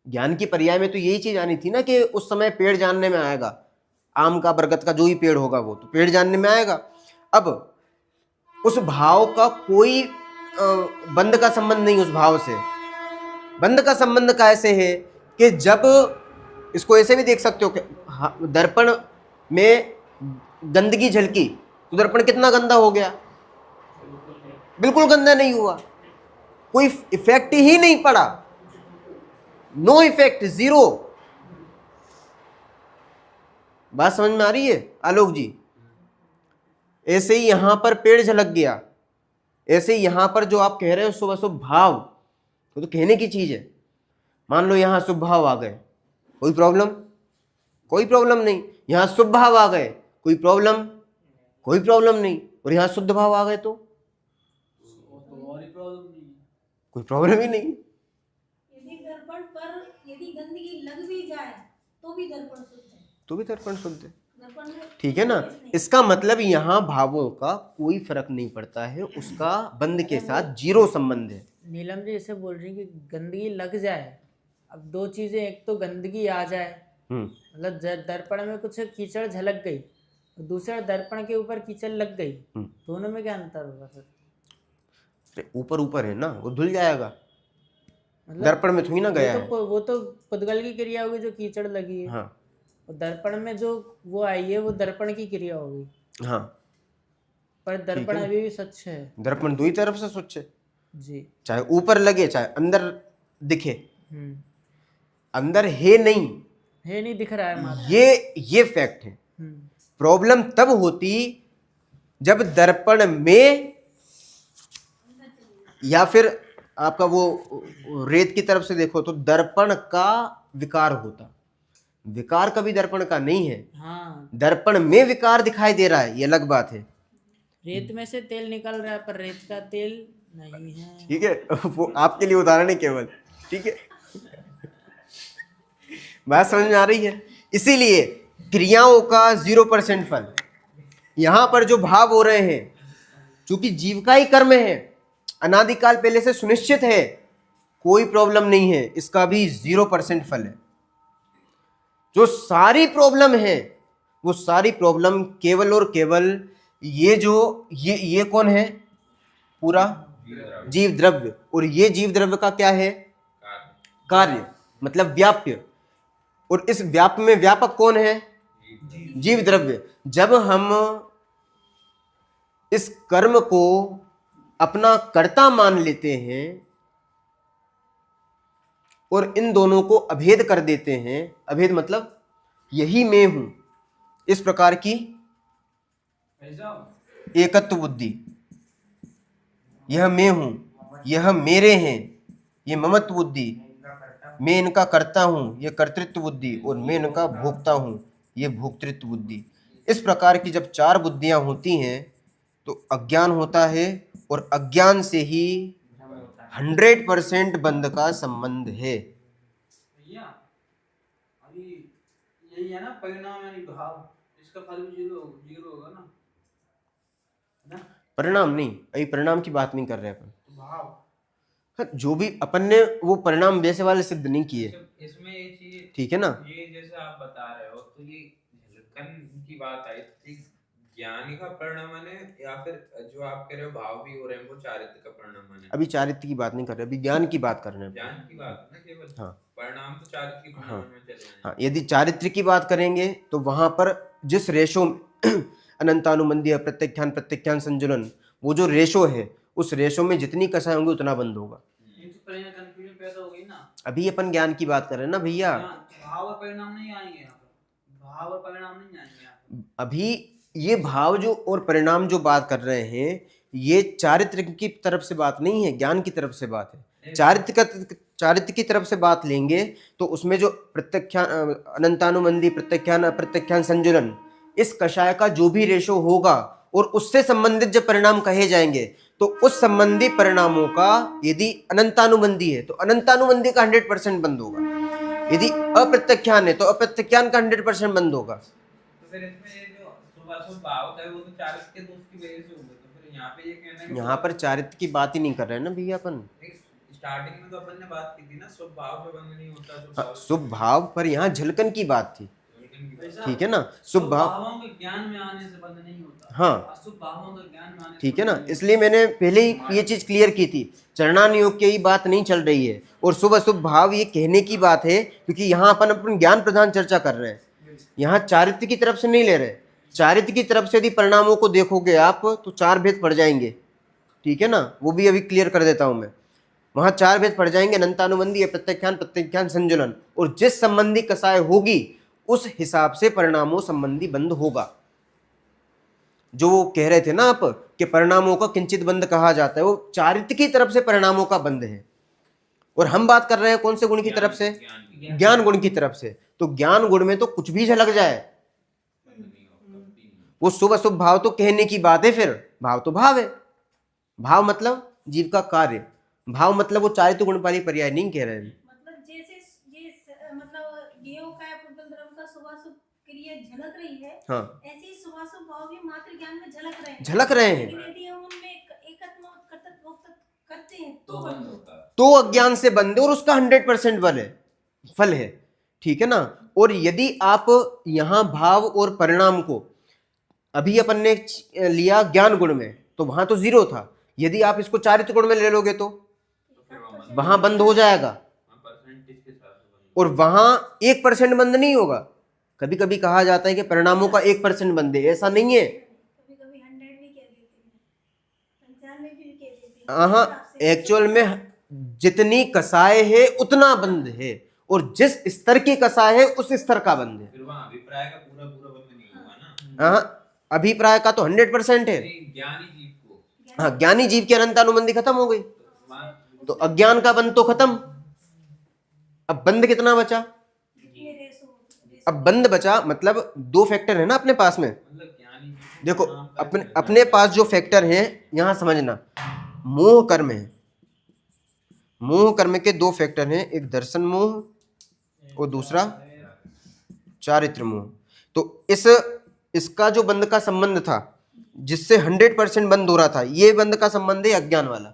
B: ज्ञान की पर्याय में तो यही चीज आनी थी ना कि उस समय पेड़ जानने में आएगा, आम का बरगद का जो ही पेड़ होगा वो तो पेड़ जानने में आएगा। अब उस भाव का कोई बंध का संबंध नहीं, उस भाव से बंध का संबंध कैसे है कि जब इसको ऐसे भी देख सकते हो कि दर्पण में गंदगी झलकी तो दर्पण कितना गंदा हो गया, बिल्कुल गंदा नहीं हुआ, कोई इफेक्ट ही नहीं पड़ा, नो इफेक्ट, जीरो। बात समझ में आ रही है आलोक जी। ऐसे ही यहां पर पेड़ झलक गया, ऐसे ही यहां पर जो आप कह रहे हो शुभ अशुभ भाव, वो तो कहने की चीज है। मान लो यहां शुभ भाव आ गए, कोई प्रॉब्लम, कोई प्रॉब्लम नहीं। यहां शुभ भाव आ गए, कोई प्रॉब्लम, कोई प्रॉब्लम नहीं। और यहां शुद्ध भाव आ गए तो कोई प्रॉब्लम ही नहीं।
F: यदि दर्पण पर यदि गंदगी लग भी जाए तो भी दर्पण शुद्ध है,
B: तो भी दर्पण शुद्ध है,
F: दर्पण में
B: ठीक है ना। इसका मतलब यहाँ भावों का कोई फर्क नहीं पड़ता है, उसका बंध के साथ जीरो संबंध है।
J: नीलम जी ऐसे बोल रही कि गंदगी लग जाए, अब दो चीजें, एक तो गंदगी आ जाए, मतलब दर्पण में कुछ कीचड़ झलक गई, दूसरा दर्पण के ऊपर कीचड़ लग गई, दोनों में क्या अंतर होगा सर?
B: ऊपर ऊपर है ना, वो धुल जाएगा,
J: मतलब
B: दर्पण में थोड़ी ना गया है।
J: वो तो पुद्गल की क्रिया होगी जो कीचड़ लगी है।
B: हाँ,
J: और दर्पण में जो वो आई है वो दर्पण की क्रिया होगी।
B: हाँ,
J: पर दर्पण अभी भी स्वच्छ है। दर्पण
B: दो ही तरफ से स्वच्छ है
J: जी,
B: चाहे ऊपर लगे चाहे अंदर दिखे। अंदर है नहीं
J: दिख रहा है मात्र।
B: ये फैक्ट है। प्रॉब्लम तब होती जब दर्पण में या फिर आपका वो रेत की तरफ से देखो तो दर्पण का विकार होता। विकार कभी दर्पण का नहीं है।
J: हाँ,
B: दर्पण में विकार दिखाई दे रहा है, ये अलग बात है।
J: रेत में से तेल निकल रहा है पर रेत का तेल नहीं है।
B: ठीक है, वो आपके लिए उदाहरण है केवल, ठीक है। बात समझ में आ रही है। इसीलिए क्रियाओं का 0% फल। यहां पर जो भाव हो रहे हैं, चूंकि जीव का ही कर्म है, अनादिकाल पहले से सुनिश्चित है, कोई प्रॉब्लम नहीं है, इसका भी 0% फल है। जो सारी प्रॉब्लम है वो सारी प्रॉब्लम केवल और केवल ये कौन है, पूरा जीव द्रव्य। और ये जीव द्रव्य का क्या है, कार्य, मतलब व्याप्य। और इस व्याप्य में व्यापक कौन है, जीव द्रव्य। जब हम इस कर्म को अपना कर्ता मान लेते हैं और इन दोनों को अभेद कर देते हैं, अभेद मतलब यही मैं हूं, इस प्रकार की एकत्व बुद्धि, यह मैं हूं, यह मेरे हैं, ये ममत्व बुद्धि, मैं इनका करता हूं, यह कर्तृत्व बुद्धि, और मैं इनका भोक्ता हूं, यह भोक्तृत्व बुद्धि। इस प्रकार की जब चार बुद्धियां होती हैं तो अज्ञान होता है, और अज्ञान से ही 100% बंध का संबंध है।
A: भैया अभी यही है ना परिणाम यानी भाव, इसका फल भी जीरो होगा ना, है ना?
B: परिणाम नहीं, अभी परिणाम की बात नहीं कर रहे अपन।
A: तो भाव
B: हाँ, जो भी अपन ने वो परिणाम वैसे वाले सिद्ध नहीं किए,
A: इसमें ये चीज,
B: ठीक है ना।
C: ये जैसे आप बता रहे हो तो ये झलकन की बात आई, ठीक, ज्ञान का परिणाम है या फिर जो आप कह रहे हो भाव भी हो रहे हैं वो चारित्र का परिणाम है?
B: अभी चारित्र की बात नहीं कर रहे, अभी ज्ञान की बात कर रहे हैं।
C: ज्ञान की बात है ना केवल,
B: हाँ
C: परिणाम तो चारित्र की परिणाम में चले जाएंगे।
B: हाँ, यदि चारित्र की बात करेंगे तो वहां पर जिस रेशो अनंतानुबंधी, अप्रत्यख्यान, प्रत्यख्यान, संजुलन, वो जो रेशो है उस रेशो में जितनी कसाई होंगी उतना बंद होगा।
A: ये तो कंफ्यूजन पैदा हो गई ना।
B: अभी अपन ज्ञान की बात कर रहे हैं ना भैया,
A: भाव और परिणाम नहीं आएंगे यहाँ पर, भाव और परिणाम नहीं आएंगे यहाँ पर।
B: अभी ये भाव जो और परिणाम जो बात कर रहे हैं ये चारित्र की तरफ से बात नहीं है, ज्ञान की तरफ से बात है। चारित्र की तरफ से बात लेंगे तो उसमें जो प्रत्यख्यान, अनंतानुबंधी, प्रत्यख्यान, अप्रत्यख्यान, संजुलन, इस कषाय का जो भी रेशो होगा और उससे संबंधित जब परिणाम कहे जाएंगे तो उस संबंधी परिणामों का यदि अनंतानुबंधी है तो अनंतानुबंधी का 100% बंद होगा, यदि अप्रत्यख्यान है तो अप्रत्यख्यान का 100% बंद होगा।
C: तो फिर इसमें ये जो शुभ भाव है वो तो चारित्र के दोष की वजह से होंगे, तो फिर यहाँ पे ये कहना है कि
B: यहाँ पर चारित्र की बात ही नहीं कर रहे हैं ना भैया अपन।
C: स्टार्टिंग में तो अपन ने बात की थी ना, शुभ भाव पे बंद नहीं होता,
B: हाँ, शुभ भाव पर यहाँ झलकन की बात थी, ठीक है ना। शुभ भाव
A: भावों के ज्ञान में आने से बंद नहीं होता।
B: हाँ
A: अशुभ भावों के ज्ञान में आने से
B: ठीक है ना,
A: बंद नहीं
B: इसलिए मैंने पहले ही ये चीज क्लियर की थी, चरणानुयोग की बात नहीं चल रही है और शुभ अशुभ भाव ये कहने की बात है क्योंकि यहाँ अपन ज्ञान प्रधान चर्चा कर रहे हैं, यहाँ चारित्र की तरफ से नहीं ले रहे। चारित्र की तरफ से यदि परिणामों को देखोगे आप तो 4 भेद पड़ जाएंगे, ठीक है ना, वो भी अभी क्लियर कर देता हूं मैं। वहां 4 भेद पड़ जाएंगे, अनंतानुबंधी, प्रत्यख्यान, प्रत्यख्यान, संजुलन, और जिस संबंधी कसाय होगी उस हिसाब से परिणामों संबंधी बंद होगा। जो वो कह रहे थे ना आप कि परिणामों का किंचित बंद कहा जाता है, वो चारित्र की तरफ से परिणामों का बंद है और हम बात कर रहे हैं कौन से गुण की तरफ से? ज्ञान गुण की तरफ से। तो ज्ञान गुण में तो कुछ भी झलक जाए, वो शुभ अशुभ भाव तो कहने की बात है, फिर भाव तो भाव है। भाव मतलब जीव का कार्य, भाव मतलब वो चारित्र गुण वाली पर्याय नहीं कह रहे हैं।
F: मतलब जैसे ये मतलब गेहूं का पुतल धर्म का शुभाशुभ क्रिया झलक रही है,
B: हाँ,
F: ऐसे ही शुभाशुभ भाव भी मात्र ज्ञान में झलक रहे हैं।
B: झलक रहे हैं।
F: लेकिन यदि हम उनमें एकत्व करते हैं
C: तो बंद होता है,
B: तो अज्ञान से बंद है और उसका 100% फल है, ठीक है ना। और यदि आप यहाँ भाव और परिणाम को अभी अपन ने लिया ज्ञान गुण में तो वहां तो 0 था, यदि आप इसको चारित्र गुण में ले लोगे तो वहां बंद हो जाएगा और वहां 1% बंद नहीं होगा। कभी कभी कहा जाता है कि परिणामों का 1% बंद है, ऐसा नहीं है।
F: कभी-कभी 100 भी कह देते हैं, 95 भी कह देते हैं।
B: हाँ, एक्चुअल में जितनी कसाय है उतना बंद है और जिस स्तर की कसाय है उस स्तर का बंद है।
C: फिर वहाँ अभिप्राय का पूरा बंद नहीं होगा ना।
B: हाँ, अभिप्राय का तो 100% है।
C: ज्ञानी जीव को,
B: हाँ, ज्ञानी जीव की अनंतानुबंधी खत्म हो गई तो अज्ञान का बंद तो खत्म। अब बंद कितना बचा? अब बंद बचा मतलब 2 फैक्टर है ना अपने पास में। देखो अपने पास जो फैक्टर हैं यहां समझना, मोह कर्म है, मोह कर्म के 2 फैक्टर हैं, एक दर्शन मोह और दूसरा चारित्र मोह। तो इसका जो बंद का संबंध था जिससे 100% बंद हो रहा था, ये बंद का संबंध है अज्ञान वाला।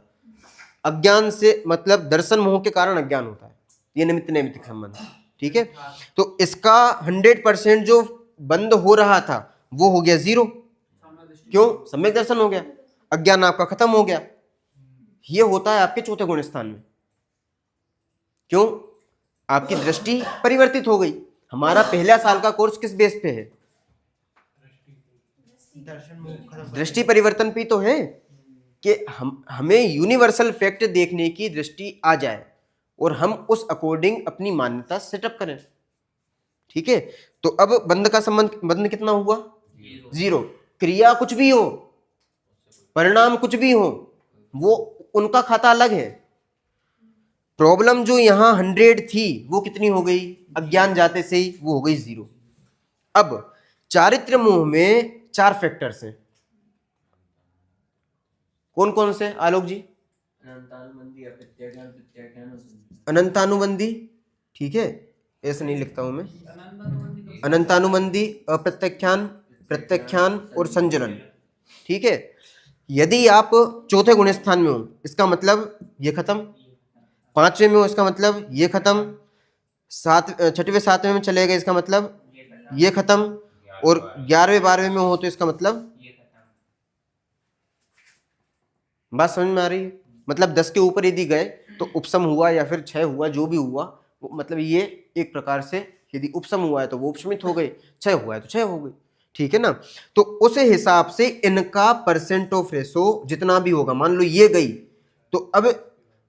B: अज्ञान से मतलब दर्शन मोह के कारण अज्ञान होता है, ये निमित्त नैमित्तिक संबंध, ठीक है। तो इसका 100% जो बंद हो रहा था वो हो गया 0। क्यों? सम्यक दर्शन हो गया, अज्ञान आपका खत्म हो गया। ये होता है आपके चौथे गुण स्थान में। क्यों? आपकी दृष्टि परिवर्तित हो गई। हमारा पहला साल का कोर्स किस बेस पे है? दृष्टि परिवर्तन पे तो है कि हमें यूनिवर्सल फैक्ट देखने की दृष्टि आ जाए और हम उस अकॉर्डिंग अपनी मान्यता सेटअप करें, ठीक है। तो अब बंद का संबंध, बंद कितना हुआ? 0। क्रिया कुछ भी हो, परिणाम कुछ भी हो, वो उनका खाता अलग है। प्रॉब्लम जो यहाँ 100 थी वो कितनी हो गई? अज्ञान जाते से ही वो हो गई 0। अब चारित्र मोह में 4 फैक्टर्स हैं, कौन कौन से आलोक जी?
H: अनंतानुबंधी, अप्रत्यज्ञान, प्रत्यज्ञान और संजुलन।
B: अनंतानुबंधी, ठीक है, ऐसे नहीं लिखता हूं मैं। अनंतानुबंधी, अप्रत्यख्यान, प्रत्याख्यान और संजलन। ठीक है, यदि आप चौथे गुण स्थान में हो इसका मतलब ये खत्म, पांचवें में हो इसका मतलब ये खत्म, छठवें सातवें में चले गए इसका मतलब ये खत्म, और 11वें 12वें में हो तो इसका मतलब बात समझ में आ रही है? मतलब 10 के ऊपर यदि गए तो उपसम हुआ या फिर 6 हुआ, जो भी हुआ वो मतलब ये एक प्रकार से यदि उपसम हुआ है तो वो उपसमित हो गए, 6 हुआ है तो 6 हो गए। ठीक है ना, तो उस हिसाब से इनका परसेंट ऑफ रेशो जितना भी होगा, मान लो ये गई तो अब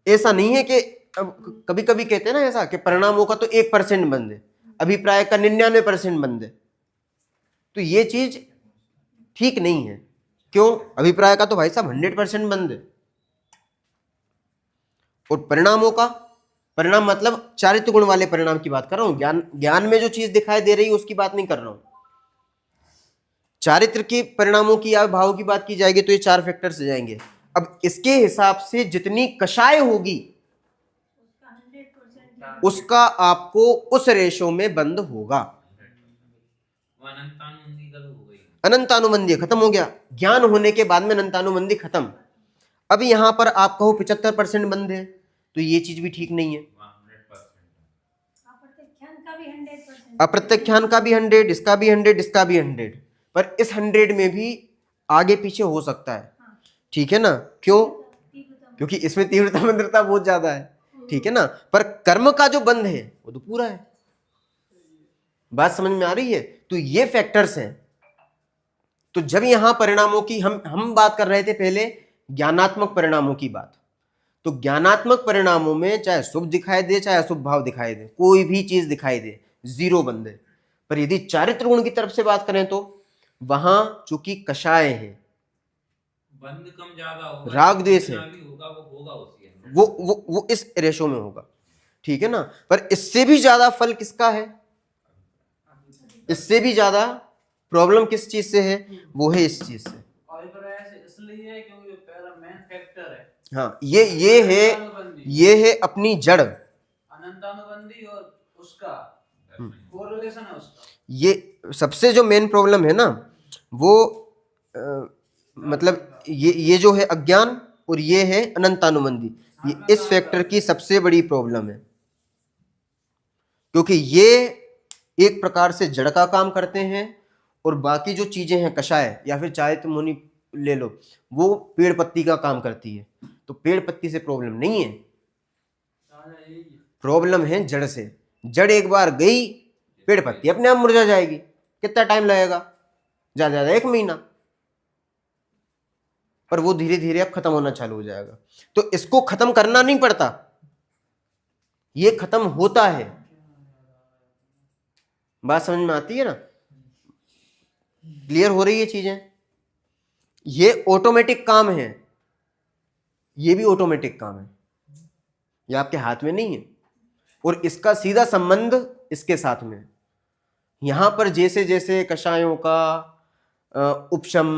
B: ऐसा नहीं है कि अब कभी कभी कहते हैं ना ऐसा कि परिणामों का तो 1% बंद है, अभिप्राय का 99% बंद है, तो ये चीज ठीक नहीं है। क्यों? अभिप्राय का तो भाई साहब 100% बंद है, और परिणामों का, परिणाम मतलब चारित्र गुण वाले परिणाम की बात कर रहा हूं, ज्ञान में जो चीज दिखाई दे रही है उसकी बात नहीं कर रहा हूं। चारित्र के परिणामों की या भाव की बात की जाएगी तो ये 4 फैक्टर से जाएंगे। अब इसके हिसाब से जितनी कषाय होगी उसका आपको उस रेशो में बंद होगा। अनंतानुबंधी खत्म हो गया, ज्ञान होने के बाद में अनंतानुबंधी खत्म। अब यहां पर आप कहो 75% बंद है तो ये चीज भी ठीक नहीं है। अप्रत्याख्यान का भी 100, इसका भी 100, इसका भी 100, पर इस 100 में भी आगे पीछे हो सकता है। ठीक है ना, क्यों? क्योंकि इसमें तीव्रता मंद्रता बहुत ज्यादा है। ठीक है ना, पर कर्म का जो बंध है वो तो पूरा है। बात समझ में आ रही है? तो ये फैक्टर्स हैं। तो जब यहां परिणामों की हम बात कर रहे थे पहले ज्ञानात्मक परिणामों की बात, तो ज्ञानात्मक परिणामों में चाहे शुभ दिखाई दे चाहे अशुभ भाव दिखाई दे, कोई भी चीज दिखाई दे, 0 बंद है। पर यदि चारित्र गुण की तरफ से बात करें तो वहां चूंकि कषाय है,
C: बंद कम ज्यादा होगा,
B: राग द्वेष है,
C: वो होगा उसी अंदर।
B: वो इस रेशो में होगा। ठीक है ना, पर इससे भी ज्यादा फल किसका है, इससे भी ज्यादा प्रॉब्लम किस चीज से है, वो है इस चीज से।
A: इसलिए है क्योंकि जो पहला मेन फैक्टर है,
B: हाँ, ये है अपनी जड़,
A: अनंतानुबंधी और उसका कोरिलेशन है उसका।
B: ये सबसे जो मेन प्रॉब्लम है ना वो मतलब ये जो है अज्ञान और ये है अनंतानुबंधी, ये इस फैक्टर की सबसे बड़ी प्रॉब्लम है। क्योंकि ये एक प्रकार से जड़ का काम करते हैं और बाकी जो चीजें हैं कषाय या फिर चारित्र मुनि ले लो, वो पेड़ पत्ती का काम करती है। तो पेड़ पत्ती से प्रॉब्लम नहीं है, प्रॉब्लम है जड़ से। जड़ एक बार गई, पेड़ पत्ती अपने आप मुरझा जाएगी। कितना टाइम लगेगा? ज्यादा ज्यादा 1 महीना, पर वो धीरे धीरे अब खत्म होना चालू हो जाएगा। तो इसको खत्म करना नहीं पड़ता, ये खत्म होता है। बात समझ में आती है ना? क्लियर हो रही है चीजें? ये ऑटोमेटिक काम है, ये भी ऑटोमेटिक काम है, ये आपके हाथ में नहीं है। और इसका सीधा संबंध इसके साथ में है। यहां पर जैसे जैसे कषायों का उपशम,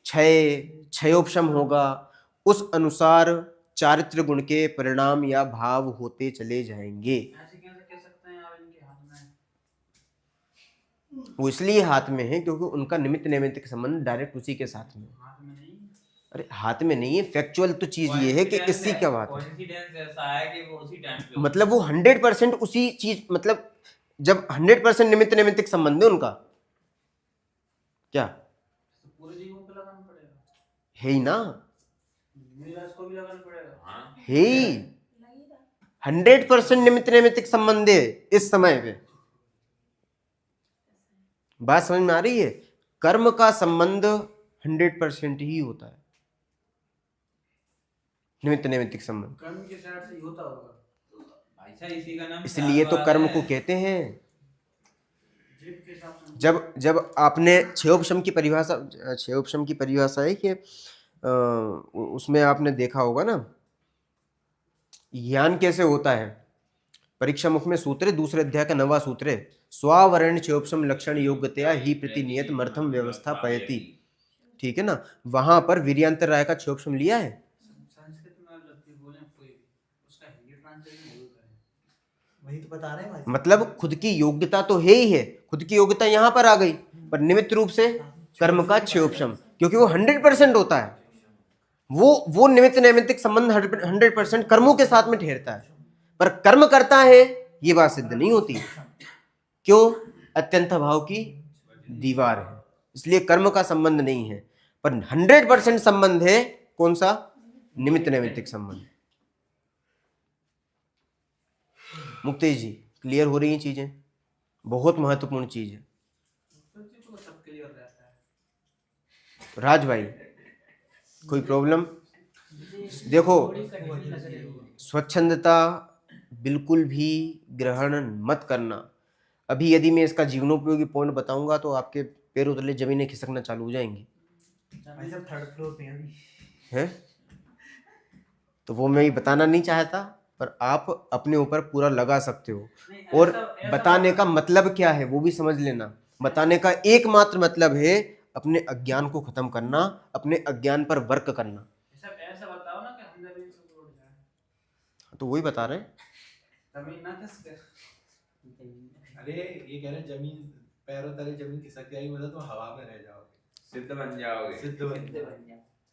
B: क्षयोपशम होगा, उस अनुसार चारित्र गुण के परिणाम या भाव होते चले जाएंगे।
A: ऐसे कैसे कह सकते हैं आप इनके हाथ में?
B: वो इसलिए हाथ में है क्योंकि उनका निमित्त नैमित्तिक संबंध डायरेक्ट उसी के साथ में।
A: हाथ में नहीं।
B: अरे हाथ में नहीं है, फैक्चुअल तो चीज ये है कि इससी क्या बात है,
C: कोइंसिडेंस ऐसा है कि वो उसी टाइम पे
B: मतलब वो 100% उसी चीज, मतलब जब 100% निमित्त नैमित्तिक संबंध है उनका, क्या
A: तो पूरे जीवों पे लगाना पड़ेगा,
B: है ही ना,
A: मिराज को भी लगाना पड़ेगा।
C: हाँ
B: है ही 100% निमित्त नैमित्तिक संबंध है इस समय पे। बात समझ में आ रही है? कर्म का संबंध 100% ही होता है, निमित्त नैमित्तिक संबंध।
A: कर्म के साथ से ही होता होगा।
C: अच्छा, इसी का नाम
B: इसलिए तो कर्म को कहते हैं।
A: जीव के हिसाब से
B: जब आपने क्षयोपशम की परिभाषा है कि उसमें आपने देखा होगा ना, ज्ञान कैसे होता है। परीक्षा मुख में सूत्र है, दूसरे अध्याय का 9वां सूत्र है, स्वावरण क्षयोपशम लक्षण योग्यतया ही प्रतिनियत मर्थम व्यवस्था पयति। ठीक है ना, वहां पर वीर्यांतर राय का क्षयोपशम लिया है।
A: संस्कृत में आप जब भी बोले कोई उसका हिंदी ट्रांसलेशन जरूर करें।
D: वही तो बता रहे हैं भाई।
B: मतलब खुद की योग्यता तो है ही है, खुद की योग्यता यहाँ पर आ गई, पर निमित्त रूप से कर्म का क्षयोपशम, क्योंकि वो 100% होता है। वो निमित्त नैमित्तिक संबंध 100% कर्मों के साथ में ठहरता है, पर कर्म करता है ये बात सिद्ध नहीं होती। क्यों? अत्यंत भाव की दीवार है, इसलिए कर्म का संबंध नहीं है, पर 100% संबंध है। कौन सा? निमित्त नैमित्तिक संबंध। मुक्तेश जी, क्लियर हो रही हैं चीजें? बहुत महत्वपूर्ण चीज है। राज भाई, कोई प्रॉब्लम? देखो, स्वच्छंदता बिल्कुल भी ग्रहण मत करना। अभी यदि मैं इसका जीवनोपयोगी पॉइंट बताऊंगा तो आपके पैरों तले जमीनें खिसकना चालू हो जाएंगी।
D: भाई साहब थर्ड फ्लोर पे हैं अभी।
B: है तो वो मैं बताना नहीं चाहता, पर आप अपने ऊपर पूरा लगा सकते हो। और बताने का मतलब क्या है वो भी समझ लेना। बताने का एकमात्र मतलब है अपने अज्ञान को खत्म करना, अपने अज्ञान पर वर्क करना।
A: ऐसा बताओ ना कि हम जमीन से उड़ जाए।
B: तो वही बता रहे हैं।
A: जमीन ना खिसके।
G: अरे ये कह रहे हैं जमीन पैरों तले जमीन खिसक जाएगी, मतलब तुम हवा में रह जाओगे,
C: सिद्ध बन जाओगे।
G: सिद्ध बन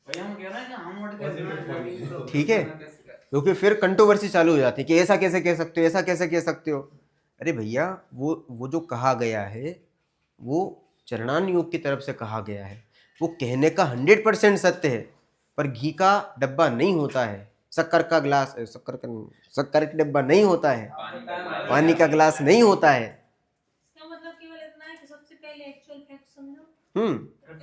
A: भैया हम कह रहे हैं कि हम उड़ के जमीन को
B: ठीक है, क्योंकि फिर कंट्रोवर्सी चालू हो जाती है कि ऐसा कैसे कह सकते हो, ऐसा कैसे कह सकते हो। अरे भैया, वो जो कहा गया है वो चरणान योग की तरफ से कहा गया है, वो कहने का 100% सत्य है, पर घी का डब्बा नहीं होता है, शक्कर का ग्लास, शक्कर का डब्बा नहीं होता है, पानी का ग्लास नहीं होता है।
F: इसका मतलब केवल इतना है कि सबसे पहले एक्चुअल फैक्ट समझो,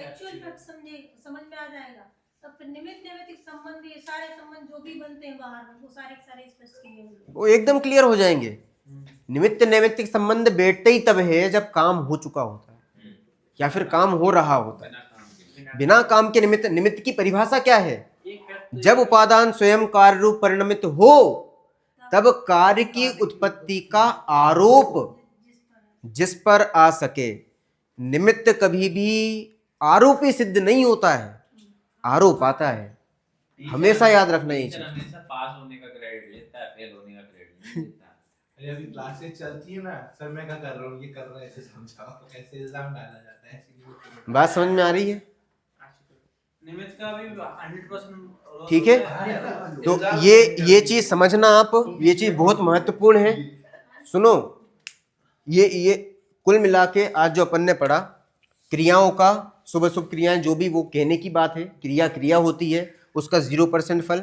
F: एक्चुअल फैक्ट समझे, समझ में आ जाएगा। तब फिर निमित्त नैमित्तिक संबंध, ये सारे संबंध जो भी बनते हैं बाहर में, वो सारे स्पष्ट किए हुए हैं।
B: वो एकदम क्लियर हो जाएंगे। निमित्त नैमित्तिक संबंध बैठते ही तब है जब काम हो चुका होता है या फिर काम हो रहा होता है। बिना काम के निमित्त की परिभाषा क्या है? जब उपादान स्वयं कार्य रूप परिणमित हो तब कार्य की उत्पत्ति का आरोप जिस पर आ सके। निमित्त कभी भी आरोपी सिद्ध नहीं होता है, आरोप आता है। हमेशा याद रखना ये चीज।
C: हमेशा पास होने का क्रेडिट लेता है, फेल होने का क्रेडिट नहीं लेता।
G: अरे अभी क्लासेस चलती है ना सर, मैं क्या कर रहा हूँ, ये कर रहा है, ऐसे समझाओ, ऐसे इल्जाम डाला जाता है, ऐसे
B: बात समझ में आ रही है?
A: निमित्त का भी 100%
B: ठीक है, तो ये चीज समझना आप, ये चीज बहुत महत्वपूर्ण है। सुनो, ये कुल मिला के आज जो अपन ने पढ़ा, क्रियाओं का शुभ अशुभ क्रियाएं जो भी, वो कहने की बात है, क्रिया होती है, उसका 0% फल।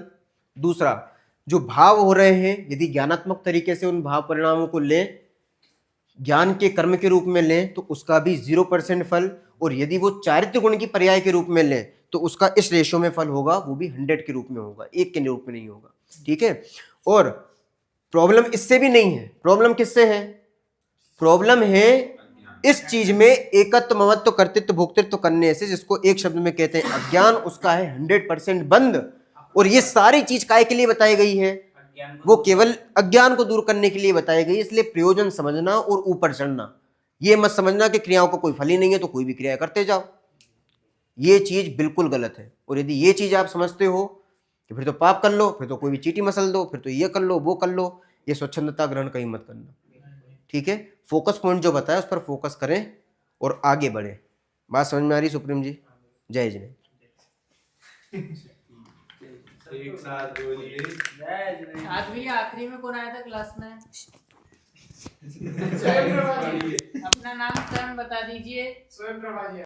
B: दूसरा, जो भाव हो रहे हैं, यदि ज्ञानात्मक तरीके से उन भाव परिणामों को लें, ज्ञान के कर्म के रूप में लें तो उसका भी 0% फल। और यदि वो चारित्र्य गुण की पर्याय के रूप में लें तो उसका इस रेशो में फल होगा, वो भी 100 के रूप में होगा, 1 के रूप में नहीं होगा। ठीक है, और प्रॉब्लम इससे भी नहीं है। प्रॉब्लम किससे है? प्रॉब्लम है इस चीज में एकत्व ममत्व कर्तृत्व भोक्तृत्व करने से, जिसको एक शब्द में कहते हैं अज्ञान, उसका है 100% बंद। और ये सारी चीज काय के लिए बताई गई है? वो केवल अज्ञान को दूर करने के लिए बताई गई। इसलिए प्रयोजन समझना और ऊपर चढ़ना, ये मत समझना कि क्रियाओं का कोई फल ही नहीं है तो कोई भी क्रिया करते जाओ, ये चीज बिल्कुल गलत है। और यदि ये चीज आप समझते हो कि फिर तो पाप कर लो, फिर तो कोई भी चीटी मसल दो, फिर तो ये कर लो वो कर लो, ये स्वच्छंदता ग्रहण कहीं मत करना। ठीक है, फोकस पॉइंट जो बताया उस पर फोकस करें और आगे बढ़े। बात समझ में आ रही सुप्रीम जी? जय जय।
G: एक साथ बोलिए।
J: आज भी आखिरी में कौन आया था क्लास में? अपना नाम स्वयं बता दीजिए।